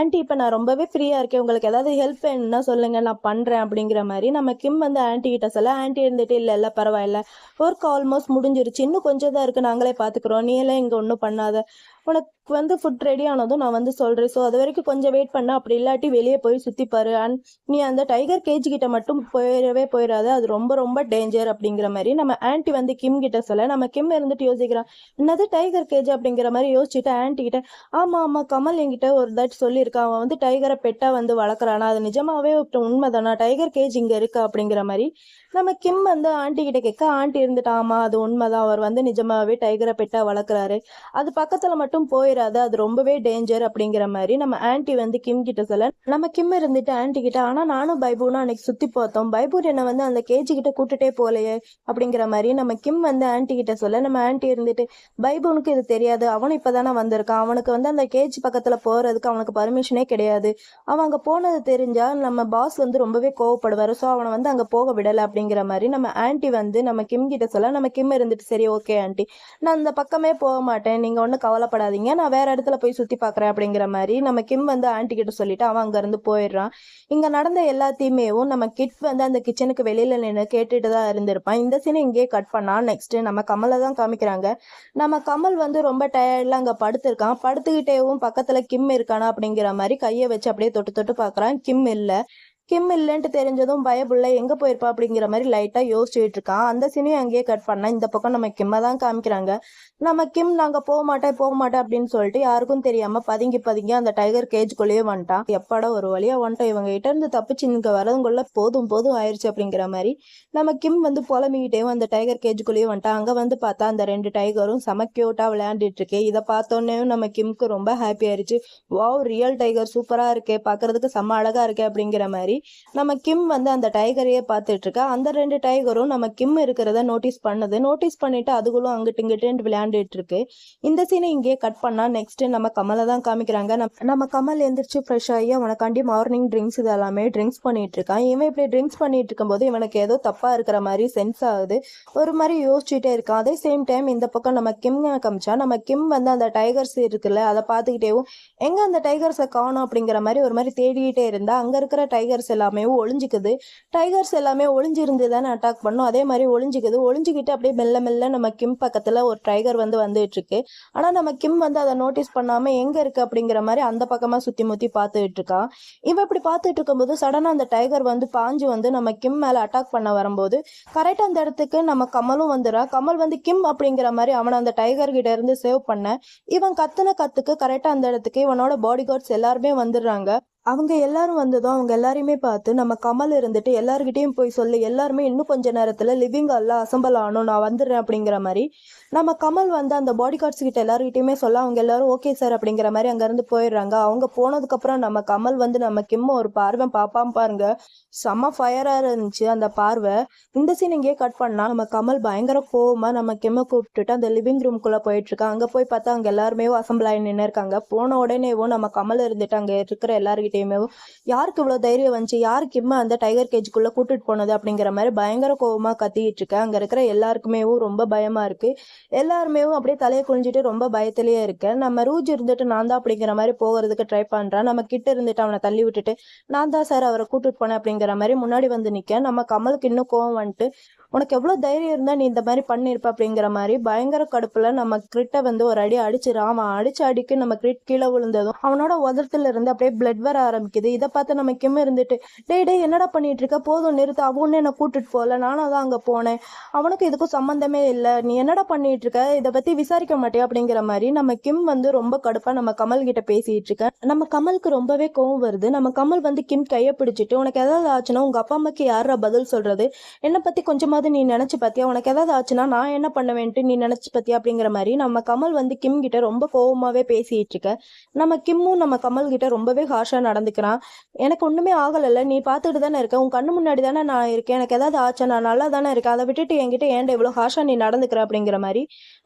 ஆன்ட்டி இப்போ நான் ரொம்பவே ஃப்ரீயாக இருக்கேன், உங்களுக்கு ஏதாவது ஹெல்ப் வேணும்னா சொல்லுங்கள் நான் பண்ணுறேன் அப்படிங்கிற மாதிரி நம்ம கிம் வந்து ஆன்ட்டி கிட்ட சொல்ல ஆன்ட்டி இருந்துட்டு இல்லை பரவாயில்ல, ஒர்க் ஆல்மோஸ்ட் முடிஞ்சிருச்சு, இன்னும் கொஞ்சம் தான் இருக்குது, நாங்களே பார்த்துக்குறோம், நீ எல்லாம் இங்கே ஒன்றும் பண்ணாத, உனக்கு வந்து ஃபுட் ரெடி ஆனதும் நான் வந்து சொல்கிறேன், ஸோ அது வரைக்கும் கொஞ்சம் வெயிட் பண்ண, அப்படி இல்லாட்டி வெளியே போய் சுற்றிப்பாரு அண்ட் நீ அந்த டைகர் கேஜ் கிட்ட மட்டும் போயிடாத, அது ரொம்ப ரொம்ப டேஞ்சர் அப்படிங்கிற மாதிரி நம்ம ஆன்ட்டி வந்து கிம் கிட்ட சொல்ல நம்ம கிம் இருந்துட்டு யோசிக்கிறான், என்னது டைகர் கேஜ் அப்படிங்கிற மாதிரி யோசிச்சுட்டு ஆன்ட்டி கிட்ட ஆமாம் கமல் என்கிட்ட ஒரு தாட்டி சொல்லியிருக்கான், அவன் வந்து டைகரை பெட்டாக வந்து வளர்க்குறானா, அது நிஜமாவே உண்மைதானா, டைகர் கேஜ் இங்கே இருக்கா அப்படிங்கிற மாதிரி நம்ம கிம் வந்து ஆன்ட்டி கிட்ட கேட்க ஆன்ட்டி இருந்துட்டு ஆமாம் அது உண்மைதான், அவர் வந்து நிஜமாவே டைகரை பெட்டாக வளர்க்குறாரு, அது பக்கத்தில் மட்டும் போயிடாது, அது ரொம்பவே டேஞ்சர் அப்படிங்கிற மாதிரி நம்ம ஆன்ட்டி வந்து கிம் கிட்ட சொல்ல நம்ம கிம் இருந்துட்டு ஆன்ட்டி கிட்ட ஆனால் நானும் பைபூனும் அன்னைக்கு சுற்றி பார்த்தோம், பைபூர் என்னை வந்து அந்த கேஜி கிட்ட கூட்டுட்டே போகலையே அப்படிங்கிற மாதிரி நம்ம கிம் வந்து ஆன்ட்டி கிட்ட சொல்ல நம்ம ஆன்ட்டி இருந்துட்டு பைபூனுக்கு இது தெரியாது, அவனும் இப்போ தானே வந்திருக்கான், அவனுக்கு வந்து அந்த கேஜ் பக்கத்தில் போகிறதுக்கு அவனுக்கு பர்மிஷனே கிடையாது, அவன் அங்கே போனது தெரிஞ்சால் நம்ம பாஸ் வந்து ரொம்பவே கோவப்படுவார், ஸோ அவனை வந்து அங்கே போக விடலை அப்படிங்கிற மாதிரி நம்ம ஆன்ட்டி வந்து நம்ம கிம் கிட்ட சொல்ல நம்ம கிம் இருந்துட்டு சரி ஓகே ஆன்ட்டி, நான் அந்த பக்கமே போக மாட்டேன், நீங்கள் ஒன்றும் கவலைப்படாதீங்க, நான் வேற இடத்துல போய் சுற்றி பார்க்குறேன் அப்படிங்கிற மாதிரி நம்ம கிம் வந்து ஆன்ட்டி கிட்ட சொல்லிட்டு அவன் அங்கேருந்து போயிடுறான். இங்கே நடந்த எல்லாத்தையுமேவும் நம்ம கிட் வந்து அந்த கிச்சனுக்கு வெளியில் நின்று கேட்டுட்டு தான் இருந்திருப்பான். இந்த சீனை இங்கேயே கட் பண்ணா நெக்ஸ்ட் நம்ம கமலை தான் காமிக்கிறாங்க. நம்ம கமல் வந்து ரொம்ப டயர்டில் அங்கே படுத்திருக்கான், படுத்துக்கிட்டேவும் பக்கத்தில் கிம் இருக்கானா அப்படிங்கிற மாதிரி கையை வச்சு அப்படியே தொட்டு தொட்டு பார்க்குறான், கிம் இல்லைன்ட்டு தெரிஞ்சதும் பயப்புள்ள எங்கே போயிருப்பா அப்படிங்கிற மாதிரி லைட்டாக யோசிச்சுட்டு இருக்கான். அந்த சீனையும் அங்கேயே கட் பண்ணால் இந்த பக்கம் நம்ம கிம்மை தான் காமிக்கிறாங்க. நம்ம கிம் நாங்கள் போக மாட்டேன் அப்படின்னு சொல்லிட்டு யாருக்கும் தெரியாமல் பதுங்கி அந்த டைகர் கேஜ்குள்ளேயே வந்துட்டான். எப்பாடா ஒரு வழியாக வந்துட்டோம், இவங்க கிட்ட இருந்து தப்பிச்சு இங்கே வரதுக்குள்ள போதும் ஆயிடுச்சு அப்படிங்கிற மாதிரி நம்ம கிம் வந்து புலம்பிக்கிட்டேவும் அந்த டைகர் கேஜ்குள்ளேயே வந்துட்டான். அங்கே வந்து பார்த்தா அந்த 2 டைகரும் செம கியூட்டாக விளையாண்டுட்டு இருக்கு. இதை பார்த்தோன்னே நம்ம கிம்க்கு ரொம்ப ஹாப்பி ஆயிடுச்சு. வாவ், ரியல் டைகர் சூப்பராக இருக்கே, பார்க்கறதுக்கு செம்ம அழகாக இருக்கே அப்படிங்கிற மாதிரி நம்ம கிம் வந்து அந்த டைகரையே பார்த்துட்டு இருக்கா. அந்த 2 டைகரும் நம்ம கிம் இருக்கிறத நோட்டீஸ் பண்ணிட்டு அதுகளும் அங்கிட்டு இங்கிட்டு விளையாண்டுட்டு இருக்கு. இந்த சீனை இங்கேயே கட் பண்ணா நெக்ஸ்ட் நம்ம கமலை தான் காமிக்கிறாங்க. நம்ம கமல் எந்திரிச்சு ஃப்ரெஷ் ஆகி அவனுக்காண்டி மார்னிங் ட்ரிங்க்ஸ் இதெல்லாமே ட்ரிங்க்ஸ் பண்ணிட்டு இருக்கான். இவன் இப்படி ட்ரிங்க்ஸ் பண்ணிட்டு இருக்கும்போது இவனுக்கு ஏதோ தப்பா இருக்கிற மாதிரி சென்ஸ் ஆகுது, ஒரு மாதிரி யோசிச்சுட்டே இருக்கான். அதே சேம் டைம் இந்த பக்கம் நம்ம கிம் காமிச்சா நம்ம கிம் வந்து அந்த டைகர்ஸ் இருக்குல்ல அதை பார்த்துக்கிட்டேவும் எங்க அந்த டைகர்ஸை காணோம் அப்படிங்கிற மாதிரி ஒரு மாதிரி தேடிக்கிட்டே இருந்தா அங்க இருக்கிற டைகர்ஸ் எல்லாமே ஒளிஞ்சுக்குது. டைகர்ஸ் எல்லாமே ஒளிஞ்சிருந்து தானே அட்டாக் பண்ணும், அதே மாதிரி ஒளிஞ்சுக்கிட்டு அப்படியே மெல்ல மெல்ல நம்ம கிம் பக்கத்துல ஒரு டைகர் வந்துட்டு இருக்கு. ஆனா நம்ம கிம் வந்து அதை நோட்டீஸ் பண்ணாம எங்க இருக்கு அப்படிங்கிற மாதிரி அந்த பக்கமா சுத்தி முத்தி பார்த்துட்டு இருக்கா. இவ இப்படி பார்த்துட்டு இருக்கும்போது சடனா அந்த டைகர் வந்து பாஞ்சு வந்து நம்ம கிம் மேல அட்டாக் பண்ண வரும்போது கரெக்டா அந்த இடத்துக்கு நம்ம கமலும் வந்துடுறா. கமல் வந்து கிம் அப்படிங்கிற மாதிரி அவனை அந்த டைகர் கிட்ட இருந்து சேவ் பண்ண இவன் கத்துன கத்துக்கு கரெக்டா அந்த இடத்துக்கு இவனோட பாடி கார்ட்ஸ் எல்லாருமே வந்துடுறாங்க. அவங்க எல்லாரும் வந்ததும் அவங்க எல்லாரையுமே பார்த்து நம்ம கமல் இருந்துட்டு எல்லாருக்கிட்டையும் போய் சொல்லி எல்லாருமே இன்னும் கொஞ்ச நேரத்தில் லிவிங் எல்லாம் அசம்பிள் ஆகணும், நான் வந்துடுறேன் அப்படிங்கிற மாதிரி நம்ம கமல் வந்து அந்த பாடி கார்ட்ஸ் கிட்ட எல்லாருக்கிட்டையுமே சொல்ல அவங்க எல்லாரும் ஓகே சார் அப்படிங்கிற மாதிரி அங்கேருந்து போயிடுறாங்க. அவங்க போனதுக்கப்புறம் நம்ம கமல் வந்து நம்ம கிம்ம ஒரு பார்வை பார்ப்பாம பாருங்க, செம்ம ஃபயராக இருந்துச்சு அந்த பார்வை. இந்த சீன் இங்கேயே கட் பண்ணா நம்ம கமல் பயங்கர கோவமாக நம்ம கிம்ம கூப்பிட்டுட்டு அந்த லிவிங் ரூம்குள்ளே போயிட்டுருக்கான். அங்கே போய் பார்த்தா அங்கே எல்லாருமே அசம்பிள் ஆகி நின்று இருக்காங்க. போன உடனேவும் நம்ம கமல் இருந்துட்டு அங்கே இருக்கிற எல்லாருக்கிட்டையுமே யாருக்கு இவ்வளோ தைரியம் வந்துச்சு, யாருக்கு கிம்ம அந்த டைகர் கேஜுக்குள்ளே கூட்டிட்டு போனது அப்படிங்கிற மாதிரி பயங்கர கோவமாக கத்திட்டு இருக்கேன். அங்கே இருக்கிற எல்லாருக்குமே ரொம்ப பயமாக இருக்கு. எல்லாருமே அப்படியே தலையை குளிஞ்சிட்டு ரொம்ப பயத்திலேயே இருக்கேன். நம்ம ரூஜ் இருந்துட்டு நான் தான் அப்படிங்கிற மாதிரி போகிறதுக்கு ட்ரை பண்ணுறான். நம்ம கிட்ட இருந்துட்டு அவனை தள்ளி விட்டுட்டு நான் தான் சார் அவரை கூட்டிட்டு போனேன் அப்படிங்கிற மாதிரி முன்னாடி வந்து நிற்க நம்ம கமலுக்கு இன்னும் கோவம் வந்துட்டு உனக்கு எவ்வளோ தைரியம் இருந்தால் நீ இந்த மாதிரி பண்ணியிருப்ப அப்படிங்கிற மாதிரி பயங்கர கடுப்பில் நம்ம கிரிட்டை வந்து ஒரு அடி அடிச்சிடான். அவன் அடிச்சு நம்ம கிரிட் கீழே விழுந்ததும் அவனோட உதரத்துல இருந்து அப்படியே பிளட் வர ஆரம்பிக்குது. இதை பார்த்து நம்ம கிம் இருந்துட்டு, டேய் என்னடா பண்ணிட்டு இருக்க, போதும் நிறுத்த, அவனே என்னை கூட்டிட்டு போகல, நானும் தான் அங்கே போனேன், அவனுக்கு இதுக்கும் சம்மந்தமே இல்லை, நீ என்னடா பண்ணிட்டு இருக்க, இதை பற்றி விசாரிக்க மாட்டியா அப்படிங்கிற மாதிரி நம்ம கிம் வந்து ரொம்ப கடுப்பாக நம்ம கமல் கிட்ட பேசிட்டு இருக்க. நம்ம கமலுக்கு ரொம்பவே கோவம் வருது. நம்ம கமல் வந்து கிம் கையை பிடிச்சிட்டு, உனக்கு ஏதாவது ஆச்சுன்னா உங்கள் அப்பா அம்மாக்கு யாரா பதில் சொல்கிறது, என்னை பற்றி கொஞ்சமாவது நீ நினச்சி பார்த்தியா, உனக்கு ஏதாவது ஆச்சுன்னா நான் என்ன பண்ணுவேன்ட்டு நீ நினச்சி பார்த்தியா அப்படிங்கிற மாதிரி நம்ம கமல் வந்து கிம் கிட்ட ரொம்ப கோவமாகவே பேசிகிட்டு இருக்க. நம்ம கிம்மும் நம்ம கமல் கிட்ட ரொம்பவே ஹார்ஷாக நடந்துக்கிறான். எனக்கு ஒன்றுமே ஆகலைல்ல, நீ பார்த்துட்டு தானே இருக்க, உன் கண்ணு முன்னாடி தானே நான் இருக்கேன், எனக்கு ஏதாவது ஆச்சா, நான் நல்லா தானே இருக்கேன், அதை விட்டுட்டு என்கிட்ட ஏன்டா இவ்வளோ ஹார்ஷாக நீ நடந்துக்கிற அப்படிங்கிற மாதிரி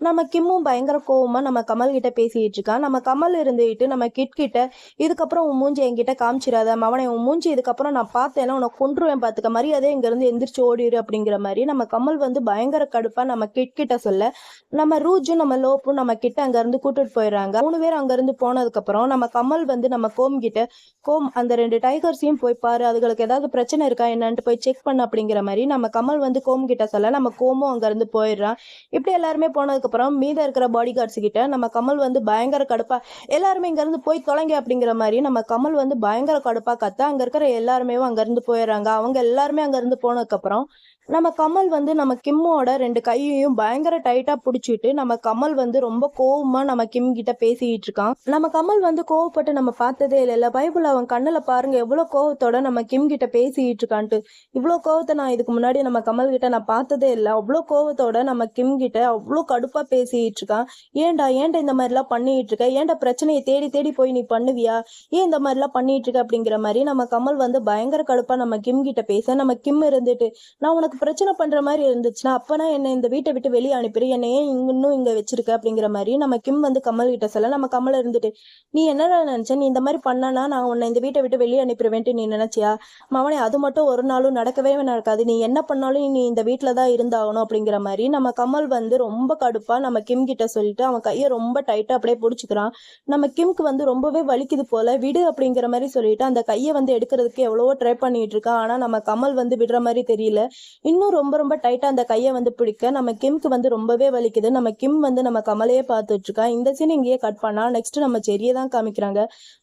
நம்ம கிம்மும் பயங்கர கோவமாக நம்ம கமல் கிட்ட பேசிகிட்டு இருக்கான். நம்ம கமல் இருந்துக்கிட்டு நம்ம கிட்ட, இதுக்கப்புறம் உன் மூஞ்சி என்கிட்ட காமிச்சிடாத, அவனை உன் மூஞ்சி இதுக்கப்புறம் நான் பார்த்தேன்னா உனக்கு கொன்றுவேன் பார்த்துக்க, மரியாதை இங்கேருந்து எந்திரிச்சு ஓடிடு அப்படிங்கிற மாதிரி நம்ம கமல் வந்து பயங்கர கடுப்பாக நம்ம கிட்ட சொல்ல, நம்ம ரூஜும் நம்ம லோப்பும் நம்ம கிட்ட அங்கேருந்து கூட்டிட்டு போயிடுறாங்க. 3 பேர் அங்கேருந்து போனதுக்கப்புறம் நம்ம கமல் வந்து நம்ம கோம் கிட்ட, கோம் அந்த 2 டைகர்ஸையும் போய் பாரு, அதுகளுக்கு ஏதாவது பிரச்சனை இருக்கா என்னன்ட்டு போய் செக் பண்ண அப்படிங்கிற மாதிரி நம்ம கமல் வந்து கோம் கிட்ட சொல்ல, நம்ம கோமும் அங்கேருந்து போயிடுறான். இப்படி எல்லாருமே போனதுக்கப்புறம் மீத இருக்கிற பாடி கார்ட்ஸ் கிட்ட நம்ம கமல் வந்து பயங்கர கடுப்பா, எல்லாருமே இங்கேருந்து போய் தொலைங்க அப்படிங்கிற மாதிரி நம்ம கமல் வந்து பயங்கர கடுப்பா கத்த, அங்கே இருக்கிற எல்லாருமே அங்கேருந்து போயிடுறாங்க. அவங்க எல்லாருமே அங்கேருந்து போனதுக்கப்புறம் நம்ம கமல் வந்து நம்ம கிம்மோட 2 கையையும் பயங்கர டைட்டா பிடிச்சிட்டு நம்ம கமல் வந்து ரொம்ப கோவமா நம்ம கிம் கிட்ட பேசிட்டு இருக்கான். நம்ம கமல் வந்து கோவப்பட்டு நம்ம பார்த்ததே இல்லை. பைபிள் அவன் கண்ணுல பாருங்க எவ்வளவு கோவத்தோட நம்ம கிம் கிட்ட பேசிட்டு இருக்கான்ட்டு. இவ்வளோ கோவத்தை நான் இதுக்கு முன்னாடி நம்ம கமல் கிட்ட நான் பார்த்ததே இல்லை. அவ்வளோ கோவத்தோட நம்ம கிம் கிட்ட அவ்வளோ கடுப்பா பேசிட்டு இருக்கான். ஏன்டா இந்த மாதிரிலாம் பண்ணிட்டு இருக்க, ஏன்டா பிரச்சனையை தேடி தேடி போய் நீ பண்ணுவியா, ஏன் இந்த மாதிரிலாம் பண்ணிட்டு இருக்க அப்படிங்கிற மாதிரி நம்ம கமல் வந்து பயங்கர கடுப்பா நம்ம கிம் கிட்ட பேச, நம்ம கிம் இருந்துட்டு, நான் உனக்கு பிரச்சனை பண்ற மாதிரி இருந்துச்சுன்னா அப்பனா என்ன இந்த வீட்டை விட்டு வெளியே அனுப்பிடு, என்ன ஏன் இன்னும் இங்க வச்சிருக்க அப்படிங்கிற மாதிரி நம்ம கிம் வந்து கமல் கிட்ட சொல்ல, நம்ம கமல் இருந்துட்டு, நீ என்னடா நினைச்ச, நீ இந்த மாதிரி பண்ணனா நான் உன்னை இந்த வீட்டை விட்டு வெளியே அனுப்பிடுவேன்ட்டு நீ நினைச்சியா, மவனே அது மட்டும் ஒரு நாளும் நடக்கவே நடக்காது, நீ என்ன பண்ணாலும் நீ இந்த வீட்டுல தான் இருந்தாகணும் அப்படிங்கிற மாதிரி நம்ம கமல் வந்து ரொம்ப கடுப்பா நம்ம கிம் கிட்ட சொல்லிட்டு அவன் கையை ரொம்ப டைட்டா அப்படியே பிடிச்சிக்கிறான். நம்ம கிம்க்கு வந்து ரொம்பவே வலிக்குது போல, விடு அப்படிங்கிற மாதிரி சொல்லிட்டு அந்த கையை வந்து எடுக்கிறதுக்கு எவ்வளவோ ட்ரை பண்ணிட்டு இருக்கான். ஆனா நம்ம கமல் வந்து விடுற மாதிரி தெரியல. இன்னும் ரொம்ப ரொம்ப டைட்டா அந்த கையை வந்து பிடிக்க நம்ம கிம்க்கு வந்து ரொம்பவே வலிக்குது. நம்ம கிம் வந்து நம்ம கமலையே பார்த்துட்டு இருக்கா. இந்த சீன் இங்கேயே கட் பண்ணா நெக்ஸ்ட் நம்ம செரியை தான் காமிக்கிறாங்க.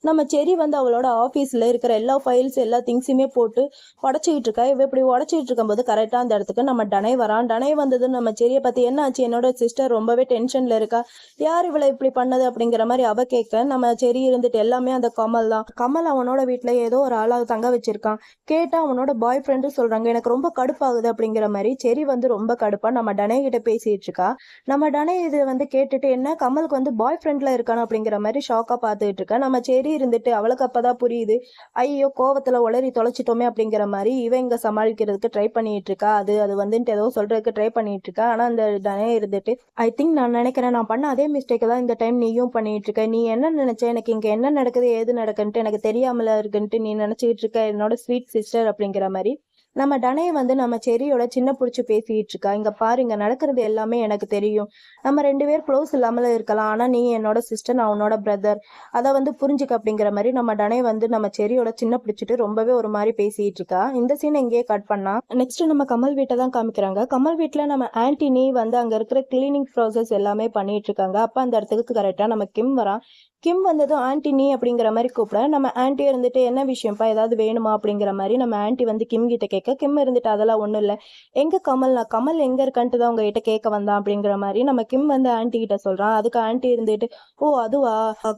நம்ம செரி வந்து அவளோட ஆஃபீஸில் இருக்கிற எல்லா ஃபைல்ஸ் எல்லா திங்ஸுமே போட்டு உடச்சிக்கிட்டு இருக்கா. இவ இப்படி உடச்சிக்கிட்டு இருக்கும்போது கரெக்டாக அந்த இடத்துக்கு நம்ம டனை வரான். டனை வந்தது நம்ம செரியை பார்த்து, என்ன ஆச்சு, என்னோட சிஸ்டர் ரொம்பவே டென்ஷனில் இருக்கா, யார் இவளை இப்படி பண்ணது அப்படிங்கிற மாதிரி அவ கேட்க, நம்ம செரி இருந்துட்டு எல்லாமே அந்த கமல் தான், கமல் அவனோட வீட்டில் ஏதோ ஒரு ஆளாக தங்க வச்சிருக்கான், கேட்டால் அவனோட பாய் ஃப்ரெண்டு சொல்கிறாங்க, எனக்கு ரொம்ப கடுப்பாகுது அப்படிங்கிற மாதிரி செரி வந்து ரொம்ப கடுப்பா நம்ம டனை கிட்ட பேசிட்டு இருக்கா. நம்ம டனை இது வந்து கேட்டுட்டு, என்ன கமலுக்கு வந்து பாய் ஃப்ரெண்ட்ல இருக்கானு அப்படிங்கிற மாதிரி ஷாக்கா பார்த்துட்டு இருக்கா. நம்ம செரி இருந்துட்டு அவளுக்கு அப்பதான் புரியுது, ஐயோ கோவத்துல உளறி தொலைச்சிட்டோமே அப்படிங்கிற மாதிரி இவ இங்க சமாளிக்கிறதுக்கு ட்ரை பண்ணிட்டு இருக்கா. அது வந்துட்டு ஏதோ சொல்றதுக்கு ட்ரை பண்ணிட்டு இருக்கா. ஆனா அந்த டனை இருந்துட்டு, ஐ திங்க் நான் நினைக்கிறேன் நான் பண்ண அதே மிஸ்டேக் தான் இந்த டைம் நீயும் பண்ணிட்டு இருக்க, நீ என்ன நினைச்ச, எனக்கு இங்க என்ன நடக்குது ஏது நடக்குன்ட்டு எனக்கு தெரியாமல இருக்குன்ட்டு நீ நினைச்சுக்கிட்டு இருக்க என்னோட ஸ்வீட் சிஸ்டர் அப்படிங்கிற மாதிரி நம்ம டனையை வந்து நம்ம செரியோட சின்ன பிடிச்சி பேசிட்டு இருக்கா. இங்க பாருங்க நடக்கிறது எல்லாமே எனக்கு தெரியும், நம்ம 2 பேர் க்ளோஸ் இல்லாமல இருக்கலாம், ஆனா நீ என்னோட சிஸ்டர், நான் உன்னோட பிரதர், அதை வந்து புரிஞ்சுக்க அப்படிங்கிற மாதிரி நம்ம டனை வந்து நம்ம செரியோட சின்ன பிடிச்சிட்டு ரொம்பவே ஒரு மாதிரி பேசிட்டு இருக்கா. இந்த சீன் எங்கேயே கட் பண்ணா நெக்ஸ்ட் நம்ம கமல் வீட்டை தான் காமிக்கிறாங்க. கமல் வீட்டுல நம்ம ஆன்டினி வந்து அங்க இருக்கிற கிளீனிங் ப்ராசஸ் எல்லாமே பண்ணிட்டு இருக்காங்க. அப்ப அந்த இடத்துக்கு கரெக்டா நம்ம கிம் வரான். கிம் வந்ததும் ஆன்டினி அப்படிங்கிற மாதிரி கூப்பிட, நம்ம ஆன்டி இருந்துட்டு என்ன விஷயம்ப்பா ஏதாவது வேணுமா அப்படிங்கிற மாதிரி நம்ம ஆன்டி வந்து கிம் கிட்ட கேட்க, கிம் இருந்துட்டு அதெல்லாம் ஒன்றும் இல்லை, எங்க கமல், நான் கமல் எங்க இருக்கான்ட்டு தான் உங்ககிட்ட கேட்க வந்தான் அப்படிங்கிற மாதிரி நம்ம கிம் வந்து ஆன்டி கிட்ட சொல்றான். அதுக்கு ஆன்டி இருந்துட்டு, ஓ அதுவா,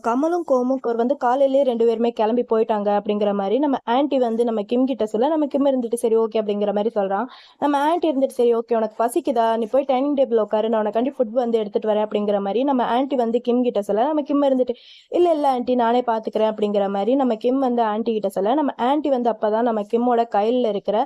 கமலும் கோமும் வந்து காலையிலேயே 2 பேருமே கிளம்பி போயிட்டாங்க அப்படிங்கிற மாதிரி நம்ம ஆன்டி வந்து நம்ம கிம் கிட்ட சொல்ல, நம்ம கிம் இருந்துட்டு சரி ஓகே அப்படிங்கிற மாதிரி சொல்றான். நம்ம ஆன்டி இருந்துட்டு சரி ஓகே உனக்கு பசிக்குதா, நீ போய் டைனிங் டேபிள் உட்காரு, நான் உனக்காண்டி ஃபுட் வந்து எடுத்துட்டு வரேன் அப்படிங்கிற மாதிரி நம்ம ஆன்டி வந்து கிம் கிட்ட சொல்ல, நம்ம கிம் இருந்துட்டு இல்ல ஆன்ட்டி நானே பாத்துக்கிறேன் அப்படிங்கிற மாதிரி நம்ம கிம் வந்து ஆன்டி கிட்ட சொல்ல, நம்ம ஆன்டி வந்து அப்பதான் நம்ம கிம்மோட கையில இருக்கிற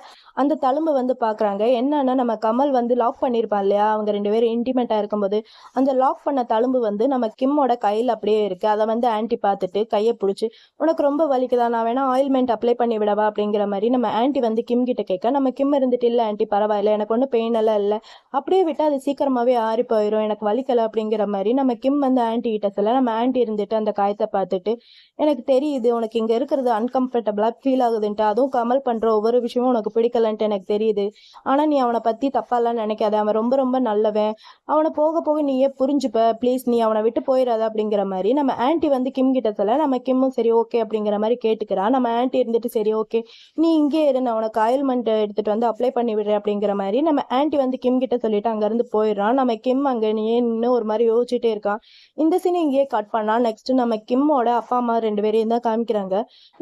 அந்த தழும்பு வந்து பாக்குறாங்க. என்னன்னா நம்ம கமல் வந்து லாக் பண்ணிருப்பான் இல்லையா, அவங்க 2 பேரும் இன்டிமேட்டா இருக்கும்போது அந்த லாக் பண்ண தழும்பு வந்து நம்ம கிம்மோட கையில அப்படியே இருக்கு. அதை வந்து ஆன்டி பார்த்துட்டு கையை பிடிச்சி, உனக்கு ரொம்ப வலிக்குதா, நான் வேணா ஆயில்மெண்ட் அப்ளை பண்ணி விடவா அப்படிங்கிற மாதிரி நம்ம ஆன்டி வந்து கிம் கிட்ட கேட்க, நம்ம கிம் இருந்துட்டு இல்ல ஆன்டி பரவாயில்ல, எனக்கு ஒன்றும் பெயின் எல்லாம் இல்லை, அப்படியே விட்டா அது சீக்கிரமாவே ஆறி போயிடும், எனக்கு வலிக்கல அப்படிங்கிற மாதிரி நம்ம கிம் வந்து ஆன்டி கிட்ட சொல்ல, நம்ம ஆன்டி இருந்துட்டு அந்த காயத்தை பார்த்துட்டு, எனக்கு தெரியுது உனக்கு இங்க இருக்கிறது அன்கம்ஃபர்டபுளா ஃபீல் ஆகுதுன்ட்டு, அதுவும் கமல் பண்ற ஒவ்வொரு விஷயமும் உனக்கு பிடிக்கலன்ட்டு எனக்கு தெரியுது. ஆனா நீ அவனை பத்தி தப்பாலாம் நினைக்காத. அவன் ரொம்ப ரொம்ப நல்லவன். அவனை போக போக நீயே புரிஞ்சுப்ப. ப்ளீஸ் நீ அவனை விட்டு போயிடாத அப்படிங்கிற மாதிரி நம்ம ஆன்ட்டி வந்து கிம் கிட்ட சொல்ல நம்ம கிம்மும் சரி ஓகே அப்படிங்கிற மாதிரி கேட்டுக்கிறான். நம்ம ஆன்ட்டி இருந்துட்டு சரி ஓகே நீ இங்கே இரு, நான் உனக்கு ஆயில்மெண்ட் எடுத்துட்டு வந்து அப்ளை பண்ணி விடுறேன் அப்படிங்கிற மாதிரி நம்ம ஆன்ட்டி வந்து கிம் கிட்ட சொல்லிட்டு அங்கேருந்து போயிடுறான். நம்ம கிம் அங்கே நீ இன்னும் ஒரு மாதிரி யோசிச்சுட்டே இருக்கான். இந்த சீன் இங்கேயே கட் பண்ணா. நெக்ஸ்ட் நம்ம கிம்மோட அப்பா அம்மா 2 பேரையும் தான் காமிக்கிறாங்க.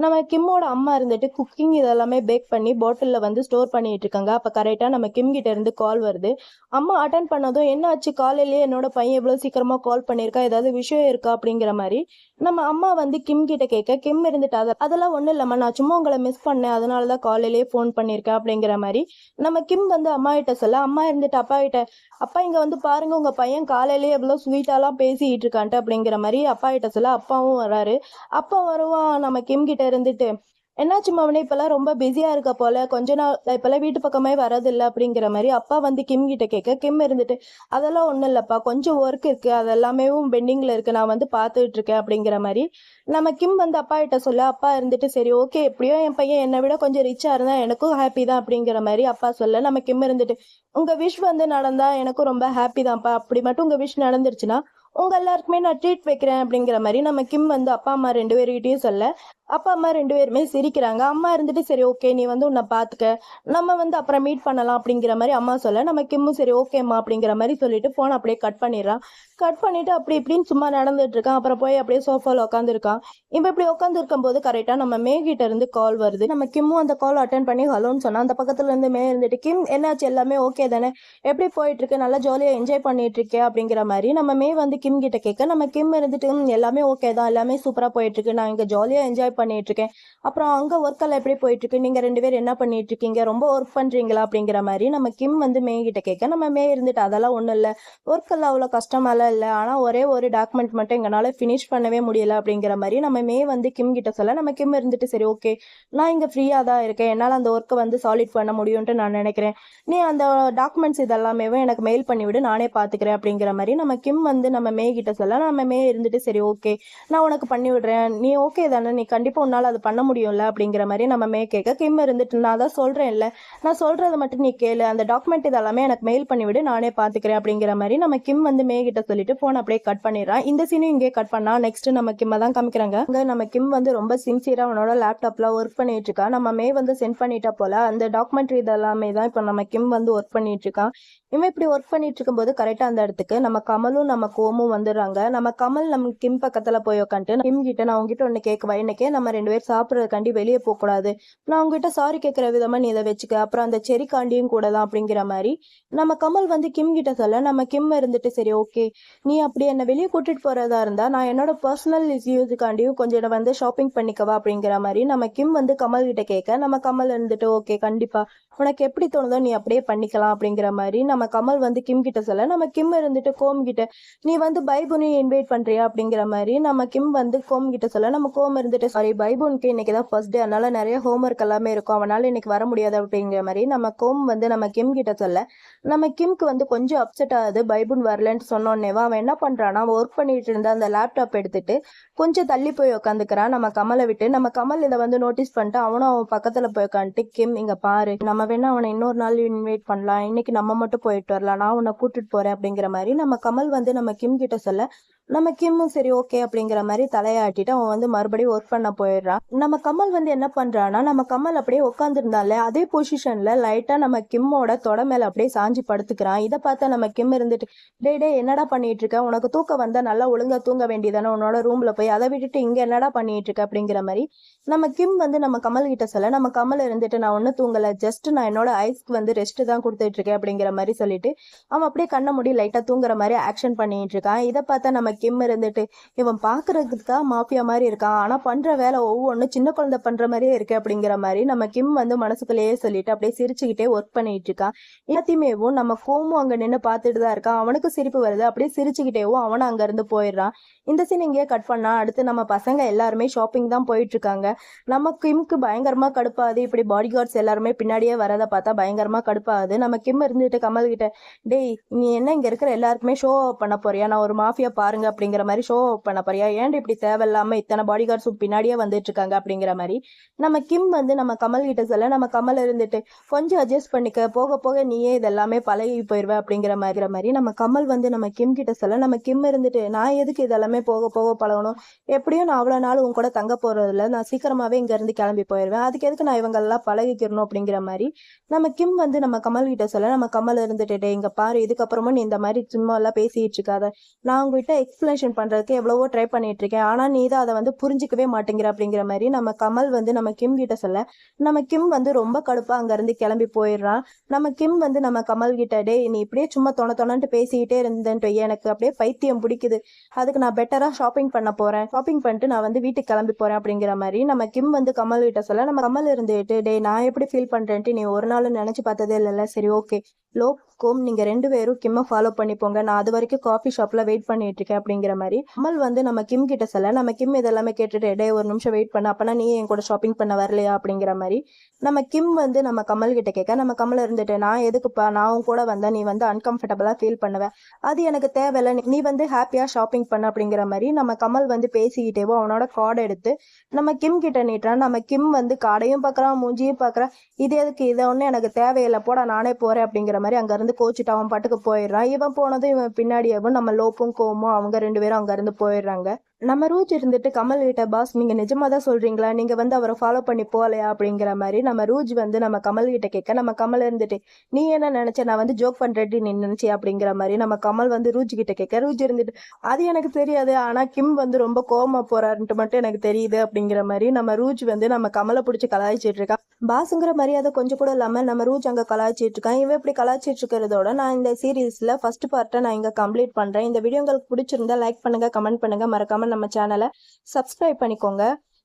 நம்ம கிம்மோட அம்மா இருந்துட்டு குக்கிங் இதெல்லாமே பேக் பண்ணி பாட்டிலில் வந்து ஸ்டோர் பண்ணிட்டு இருக்காங்க. அப்போ கரெக்டாக நம்ம கிம் கிட்ட இருந்து கால் வருது. அம்மா அட்டன் பண்ணதும் என்ன ஆச்சு, காலையிலேயே என்னோட பையன் இவ்வளோ சீக்கிரமாக கால் பண்ணியிருக்கா, ஏதாவது விஷயம் இருக்கா அப்படிங்கிற மாதிரி நம்ம அம்மா வந்து கிம் கிட்ட கேட்க கிம் இருந்துட்டு அதெல்லாம் ஒன்றும் இல்லைம்மா, நான் சும்மா உங்களை மிஸ் பண்ணேன், அதனால தான் காலையிலேயே ஃபோன் பண்ணியிருக்கேன் அப்படிங்கிற மாதிரி நம்ம கிம் வந்து அம்மா கிட்ட சொல்ல அம்மா இருந்துட்டு அப்பா கிட்ட அப்பா இங்கே வந்து பாருங்க உங்க பையன் காலையிலேயே எவ்வளோ ஸ்வீட்டாலாம் பேசிட்டு இருக்கான்ட்டு அப்படிங்கிற மாதிரி அப்பா கிட்ட சொல்ல அப்பாவும் வராரு. அப்பா வருவான் நம்ம கிம் கிட்ட இருந்துட்டு என்னாச்சு மவனே இப்பெல்லாம் ரொம்ப பிஸியா இருக்க போல, கொஞ்ச நாள் இப்பெல்லாம் வீட்டு பக்கமே வரதில்லை அப்படிங்கிற மாதிரி அப்பா வந்து கிம் கிட்ட கேட்க கிம் இருந்துட்டு அதெல்லாம் ஒன்றும் இல்லைப்பா, கொஞ்சம் ஒர்க் இருக்கு, அது எல்லாமே பெண்டிங்ல இருக்கு, நான் வந்து பார்த்துட்டு இருக்கேன் அப்படிங்கிற மாதிரி நம்ம கிம் வந்து அப்பா கிட்ட சொல்ல அப்பா இருந்துட்டு சரி ஓகே எப்படியோ என் பையன் என்னை விட கொஞ்சம் ரிச்சா இருந்தா எனக்கும் ஹாப்பி தான் அப்படிங்கிற மாதிரி அப்பா சொல்ல நம்ம கிம் இருந்துட்டு உங்க விஷ் வந்து நடந்தா எனக்கும் ரொம்ப ஹாப்பி தான்ப்பா, அப்படி மட்டும் உங்க விஷ் நடந்துருச்சுன்னா உங்க எல்லாருக்குமே நான் ட்ரீட் வைக்கிறேன் அப்படிங்கிற மாதிரி நம்ம கிம் வந்து அப்பா அம்மா 2 பேர்கிட்டயும் சொல்ல அப்பா அம்மா 2 பேருமே சிரிக்கிறாங்க. அம்மா இருந்துட்டு சரி ஓகே நீ வந்து உன்னை பார்த்துக்க, நம்ம வந்து அப்புறம் மீட் பண்ணலாம் அப்படிங்கிற மாதிரி அம்மா சொல்ல நம்ம கிம்மும் சரி ஓகேம்மா அப்படிங்கிற மாதிரி சொல்லிட்டு போன் அப்படியே கட் பண்ணிடுறான். கட் பண்ணிட்டு அப்படி இப்படின்னு சும்மா நடந்துட்டு இருக்கான். அப்புறம் போய் அப்படியே சோஃபால உட்காந்துருக்கான். இப்போ இப்படி உட்காந்து இருக்கும் போது கரெக்டா நம்ம மே கிட்ட இருந்து கால் வருது. நம்ம கிம்மும் அந்த கால் அட்டன் பண்ணி ஹலோன்னு சொன்னா அந்த பக்கத்துல இருந்து மே இருந்துட்டு கிம் என்னாச்சு எல்லாமே ஓகே தானே, எப்படி போயிட்டு இருக்கு, நல்லா ஜாலியா என்ஜாய் பண்ணிட்டு இருக்கே அப்படிங்கிற மாதிரி நம்ம மே வந்து கிம் கிட்ட கேட்க நம்ம கிம் இருந்துட்டு எல்லாமே ஓகே தான், எல்லாமே சூப்பரா போயிட்டு இருக்கு, நான் இங்க ஜாலியா என்ஜாய் பண்ணிட்டு இருக்கேன். அப்புறம் அங்க ஒர்க் எல்லாம் எப்படி போயிட்டு இருக்கு, நீங்க 2 பேரும் என்ன பண்ணிட்டு இருக்கீங்க, ரொம்ப ஒர்க் பண்றீங்களா அப்படிங்கிற மாதிரி நம்ம கிம் வந்து மே கிட்ட கேட்க நம்ம மே இருந்துட்டு அதெல்லாம் ஒண்ணும் இல்ல, ஒர்க் எல்லாம் அவ்வளவு கஷ்டமாலாம் இல்ல, ஆனா ஒரே ஒரு டாக்குமெண்ட் மட்டும் எங்களால ஃபினிஷ் பண்ணவே முடியல அப்படிங்கிற மாதிரி நம்ம மே வந்து கிம் கிட்ட சொல்ல நம்ம கிம் இருந்துட்டு சரி ஓகே நான் இங்க ஃப்ரீயா தான் இருக்கேன், என்னால அந்த ஒர்க்கை வந்து சாலிட் பண்ண முடியும்ட்டு நான் நினைக்கிறேன், நீ அந்த டாக்குமெண்ட்ஸ் இதெல்லாமே எனக்கு மெயில் பண்ணிவிடு, நானே பாத்துக்கிறேன் அப்படிங்கிற மாதிரி நம்ம கிம் வந்து நம்ம மே கிட்ட சொல்ல நம்ம மே இருந்துட்டு சரி ஓகே நான் உனக்கு பண்ணி விடுறேன், நீ ஓகே தானே, நீ கண்டிப்பா உன்னால அது பண்ண முடியும்ல அப்படிங்கிற மாதிரி நம்ம மே கேட்க கிம் இருந்துட்டு நான் தான் சொல்றேன் இல்ல, நான் சொல்றதை மட்டும் நீ கேளு, அந்த டாக்குமெண்ட் இதெல்லாமே எனக்கு மெயில் பண்ணிவிடு, நானே பாத்துக்கிறேன் அப்படிங்கிற மாதிரி நம்ம கிம் வந்து மே கிட்ட சொல்லிட்டு போன் அப்படியே கட் பண்ணிடுறான். இந்த சீனும் இங்கே கட் பண்ணா. நெக்ஸ்ட் நம்ம கிம்ம தான் காமிக்கிறாங்க. அங்க நம்ம கிம் வந்து ரொம்ப சின்சியரா அவனோட லேப்டாப்ல ஒர்க் பண்ணிட்டு இருக்கா. நம்ம மே வந்து சென்ட் பண்ணிட்டா போல அந்த டாக்குமெண்ட்ரி இதெல்லாமே தான் இப்ப நம்ம கிம் வந்து ஒர்க் பண்ணிட்டு இருக்கான். இவன் இப்படி ஒர்க் பண்ணிட்டு இருக்கும்போது கரெக்டா அந்த இடத்துக்கு நம்ம கமலும் நம்ம கோமும் வந்துடுறாங்க. நம்ம கமல் நம்ம கிம் பக்கத்துல போய் உட்காந்துட்டு கிம் கிட்ட நான் உங்ககிட்ட ஒண்ணு கேட்கவா, இன்னைக்கே நம்ம 2 பேர் சாப்பிட்றதுக்காண்டி வெளியே போக கூடாது, நான் உங்ககிட்ட சாரி கேட்கிற விதமா நீ இதை வச்சுக்க, அப்புறம் அந்த செரி காண்டியும் கூட தான் அப்படிங்கிற மாதிரி நம்ம கமல் வந்து கிம் கிட்ட சொல்ல நம்ம கிம் இருந்துட்டு சரி ஓகே நீ அப்படி என்ன வெளியே கூட்டிட்டு போறதா இருந்தா நான் என்னோட பர்சனல் யூஸுக்காண்டியும் கொஞ்சம் இடம் வந்து ஷாப்பிங் பண்ணிக்கவா அப்படிங்கிற மாதிரி நம்ம கிம் வந்து கமல் கிட்ட கேட்க நம்ம கமல் இருந்துட்டு ஓகே கண்டிப்பா உனக்கு எப்படி தோணுதோ நீ அப்படியே பண்ணிக்கலாம் அப்படிங்கிற மாதிரி நம்ம கமல் வந்து கிம் கிட்ட சொல்ல நம்ம கிம் இருந்துட்டு கோம் கிட்ட நீ வந்து பைபுனி இன்வைட் பண்றியா அப்படிங்கிற மாதிரி நம்ம கிம் வந்து கோம் கிட்ட சொல்ல நம்ம கோம் இருந்துட்டு சாரி பைபுனுக்கு இன்னைக்கு தான் ஃபர்ஸ்ட் டே, அதனால நிறைய ஹோம்ஒர்க் எல்லாமே இருக்கும், அவனால இன்னைக்கு வர முடியாது அப்படிங்கிற மாதிரி நம்ம கோம் வந்து நம்ம கிம் கிட்ட சொல்ல நம்ம கிம்க்கு வந்து கொஞ்சம் அப்செட் ஆகுது. பைபுன் வரலன்னு சொன்னோன்னேவா அவன் என்ன பண்றான்னா ஒர்க் பண்ணிட்டு இருந்த அந்த லேப்டாப் எடுத்துட்டு கொஞ்சம் தள்ளி போய் உட்காந்துக்கிறான் நம்ம கமலை விட்டு. நம்ம கமல் இதை வந்து நோட்டீஸ் பண்ணிட்டு அவனும் அவன் பக்கத்துல போய் உட்காந்துட்டு கிம் இங்க பாரு, நம்ம வேணா அவனை இன்னொரு நாள் இன்வைட் பண்ணலாம், இன்னைக்கு நம்ம மட்டும் போயிட்டு வரலாம், நான் உன்னை கூட்டிட்டு போறேன் அப்படிங்கிற மாதிரி நம்ம கமல் வந்து நம்ம கிம் கிட்ட சொல்ல நம்ம கிம்மும் சரி ஓகே அப்படிங்கிற மாதிரி தலையாட்டிட்டு அவன் வந்து மறுபடியும் ஒர்க் பண்ண போயிடுறான். நம்ம கமல் வந்து என்ன பண்றான்னா நம்ம கமல் அப்படியே உட்காந்துருந்தால அதே பொசிஷன்ல லைட்டா நம்ம கிம்மோட தொட மேல அப்படியே சாஞ்சி படுத்துக்கிறான். இதை பார்த்தா நம்ம கிம் இருந்துட்டு டே என்னடா பண்ணிட்டு இருக்க, உனக்கு தூக்கம் வந்தா நல்லா ஒழுங்கா தூங்க வேண்டியதானே உன்னோட ரூம்ல போய், அதை விட்டுட்டு இங்க என்னடா பண்ணிட்டு இருக்க அப்படிங்கிற மாதிரி நம்ம கிம் வந்து நம்ம கமல் கிட்ட சொல்ல நம்ம கமல் இருந்துட்டு நான் ஒன்னும் தூங்கல, ஜஸ்ட் நான் என்னோட ஐஸ்க்கு வந்து ரெஸ்ட் தான் கொடுத்துட்டு இருக்கேன் அப்படிங்கிற மாதிரி சொல்லிட்டு அவன் அப்படியே கண்ண மூடி லைட்டா தூங்குற மாதிரி ஆக்ஷன் பண்ணிட்டு இருக்கான். இதை பார்த்தா நம்ம கிம் இருந்துட்டு இவன் பாக்குறதுக்கு தான் மாஃபியா மாதிரி இருக்கான், ஆனா பண்ற வேலை ஒவ்வொன்றும் சின்ன குழந்தை பண்ற மாதிரியே இருக்கு அப்படிங்கிற மாதிரி நம்ம கிம் வந்து மனசுக்குள்ளேயே சொல்லிட்டு அப்படியே சிரிச்சுக்கிட்டே ஒர்க் பண்ணிட்டு இருக்கான். எல்லாத்தையுமேவும் நம்ம கோமும் அங்க நின்று பார்த்துட்டு தான் இருக்கான். அவனுக்கு சிரிப்பு வருது, அப்படியே சிரிச்சுக்கிட்டேவும் அவனும் அங்க இருந்து போயிடுறான். இந்த சீன் இங்கேயே கட் பண்ணா. அடுத்து நம்ம பசங்க எல்லாருமே ஷாப்பிங் தான் போயிட்டு இருக்காங்க. நம்ம கிம்க்கு பயங்கரமா கடுப்பாது, இப்படி பாடி கார்ட்ஸ் எல்லாருமே பின்னாடியே வரதை பார்த்தா பயங்கரமா கடுப்பாது. நம்ம கிம் இருந்துட்டு கமல் கிட்ட டேய் நீ என்ன இங்க இருக்கிற எல்லாருக்குமே ஷோ பண்ண போறியா, நான் ஒரு மாஃபியா பாருங்க அப்படிங்கிற மாதிரி ஷோ பண்ண போறியா, ஏன்டி இப்படி தேவையில்லாம இத்தனை பாடி கார்ட்ஸும் பின்னாடியே வந்துட்டு இருக்காங்க அப்படிங்கிற மாதிரி நம்ம கிம் வந்து நம்ம கமல் கிட்ட சொல்ல, நம்ம கமல் இருந்துட்டு கொஞ்சம் அட்ஜஸ்ட் பண்ணிக்க, போக போக நீயே இதெல்லாமே பழகி போயிருவ அப்படிங்கிற மாதிரி நம்ம கமல் வந்து நம்ம கிம் கிட்ட சொல்ல, நம்ம கிம் இருந்துட்டு நான் எதுக்கு இதெல்லாமே போக போக பழகணும், எப்படியும் நான் அவ்வளவு நாள் உன் கூட தங்க போறது இல்ல, நான் சீக்கிரமாவே இங்க இருந்து கிளம்பி போயிருவேன், அதுக்கு எதுக்கு நான் இவங்க எல்லாம் பழகிக்கிறணும் அப்படிங்கிற மாதிரி நம்ம கிம் வந்து நம்ம கமல் கிட்ட சொல்ல, நம்ம கமல் இருந்துட்டு இங்க பாரு, இதுக்கப்புறமா நீ இந்த மாதிரி சும்மா எல்லாம் பேசிட்டு இருக்காத, நான் உங்ககிட்ட எக்ஸ்பிளேஷன் பண்றதுக்கு எவ்வளவோ ட்ரை பண்ணிட்டு இருக்கேன், ஆனா நீ தான் அதை வந்து புரிஞ்சிக்கவே மாட்டேங்கிற அப்படிங்கிற மாதிரி நம்ம கமல் வந்து நம்ம கிம் கிட்ட சொல்ல, நம்ம கிம் வந்து ரொம்ப கடுப்பா அங்க இருந்து கிளம்பி போயிடுறான். நம்ம கிம் வந்து நம்ம கமல் கிட்ட, டே நீ இப்படியே சும்மா தொணட்டு பேசிக்கிட்டே இருந்தேன்ட்டு எனக்கு அப்படியே பைத்தியம் பிடிக்குது, அதுக்கு நான் பெட்டரா ஷாப்பிங் பண்ண போறேன், ஷாப்பிங் பண்ணிட்டு நான் வந்து வீட்டுக்கு கிளம்பி போறேன் அப்படிங்கிற மாதிரி நம்ம கிம் வந்து கமல் கிட்ட சொல்ல, நம்ம கமல் இருந்துட்டு டே நான் எப்படி ஃபீல் பண்றேன்ட்டு நீ ஒரு நாள் நினைச்சு பார்த்ததே இல்லைல்ல, சரி ஓகே லோக்கும் நீங்க 2 பேரும் கிம்ம ஃபாலோ பண்ணிப்போங்க, நான் அது வரைக்கும் காஃபி ஷாப்ல வெயிட் பண்ணிட்டு இருக்கேன் அப்படிங்கிற மாதிரி கமல் வந்து நம்ம கிம் கிட்ட சொல்ல, நம்ம கிம் இதெல்லாமே கேட்டுட்டு டே ஒரு நிமிஷம் வெயிட் பண்ண, அப்பனா நீ என் கூட ஷாப்பிங் பண்ண வரலையா அப்படிங்கிற மாதிரி நம்ம கிம் வந்து நம்ம கமல் கிட்ட கேட்க, நம்ம கமல் இருந்துட்டு நான் எதுக்குப்பா, நான் உன் கூட வந்தா நீ வந்து அன்கம்ஃபர்டபுளா ஃபீல் பண்ணுவேன், அது எனக்கு தேவையில்லை, நீ வந்து ஹாப்பியா ஷாப்பிங் பண்ண அப்படிங்கிற மாதிரி நம்ம கமல் வந்து பேசிக்கிட்டேவோ அவனோட கார்டு எடுத்து நம்ம கிம் கிட்ட நீட்டுறான். நம்ம கிம் வந்து கார்டையும் பார்க்கறான், மூஞ்சியும் பார்க்கறான், இது எதுக்கு, இதை ஒன்றும் எனக்கு தேவையில்லை, போடா நானே போறேன் அப்படிங்கிற மாதிரி அங்க இருந்து கோச்சிட்டு அவன் பாட்டுக்கு போயிடுறான். இவன் போனதும் இவன் பின்னாடியவும் நம்ம லோப்பும் கோமும் அவங்க 2 பேரும் அங்க இருந்து போயிடுறாங்க. நம்ம ரூஜ் இருந்துட்டு கமல் கிட்ட, பாஸ் நீங்க நிஜமா தான் சொல்றீங்களா, நீங்க வந்து அவரை ஃபாலோ பண்ணி போகலையா அப்படிங்கிற மாதிரி நம்ம ரூஜ் வந்து நம்ம கமல் கிட்ட கேட்க, நம்ம கமல் இருந்துட்டு நீ என்ன நினைச்ச, நான் வந்து ஜோக் பண்றேன் நீ நினைச்சியா அப்படிங்கிற மாதிரி நம்ம கமல் வந்து ரூஜ் கிட்ட கேட்க, ரூஜ் இருந்துட்டு அது எனக்கு தெரியாது, ஆனா கிம் வந்து ரொம்ப கோவமா போறாருன்ட்டு மட்டும் எனக்கு தெரியுது அப்படிங்கிற மாதிரி நம்ம ரூஜ் வந்து நம்ம கமலை பிடிச்சி கலாய்ச்சிட்டு இருக்கா. பாஸுங்கிற மரியாதை கொஞ்சம் கூட இல்லாம நம்ம ரூஜ் அங்க கலாய்ச்சிட்டு இருக்கான். இவன் இப்படி கலாய்ச்சிட்டு இருக்கிறதோட நான் இந்த சீரீஸ்ல ஃபர்ஸ்ட் பார்ட்டை நான் இங்க கம்ப்ளீட் பண்றேன். இந்த வீடியோ உங்களுக்கு பிடிச்சிருந்தா லைக் பண்ணுங்க, கமெண்ட் பண்ணுங்க, மறக்காம நம்ம சேனலை சப்ஸ்கிரைப் பண்ணிக்கோங்க.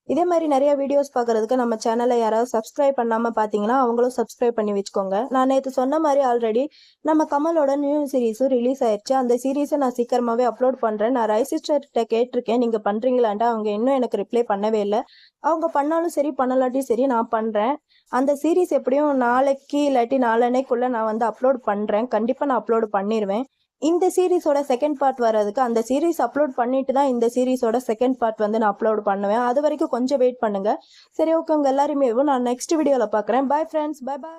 இதே மாதிரி நிறைய வீடியோஸ் பார்க்கறதுக்கு நம்ம சேனலை யாராவது சப்ஸ்கிரைப் பண்ணாம பார்த்தீங்கன்னா அவங்களும் சப்ஸ்கிரைப் பண்ணி வச்சுக்கோங்க. நான் நேற்று சொன்ன மாதிரி ஆல்ரெடி நம்ம கமலோட நியூ சீரீஸும் ரிலீஸ் ஆயிடுச்சு. அந்த சீரீஸை நான் சீக்கிரமாவே அப்லோட் பண்றேன். நான் ரைசிஸ்டர்கிட்ட கேட்டிருக்கேன் நீங்க பண்றீங்களான்ட்டு, அவங்க இன்னும் எனக்கு ரிப்ளை பண்ணவே இல்லை. அவங்க பண்ணாலும் சரி பண்ணலாட்டியும் சரி நான் பண்றேன். அந்த சீரீஸ் எப்படியும் நாளைக்கு இல்லாட்டி நாளன்னைக்குள்ள நான் வந்து அப்லோட் பண்றேன். கண்டிப்பா நான் அப்லோட் பண்ணிடுவேன். இந்த சீரீஸோட செகண்ட் பார்ட் வர்றதுக்கு அந்த சீரீஸ் அப்லோட் பண்ணிட்டு தான் இந்த சீரீஸோட செகண்ட் பார்ட் வந்து நான் அப்லோட் பண்ணுவேன். அது வரைக்கும் கொஞ்சம் வெயிட் பண்ணுங்க. சரி ஓகே, உங்க எல்லாருமே நான் நெக்ஸ்ட் வீடியோவில் பார்க்குறேன். Bye friends, bye by.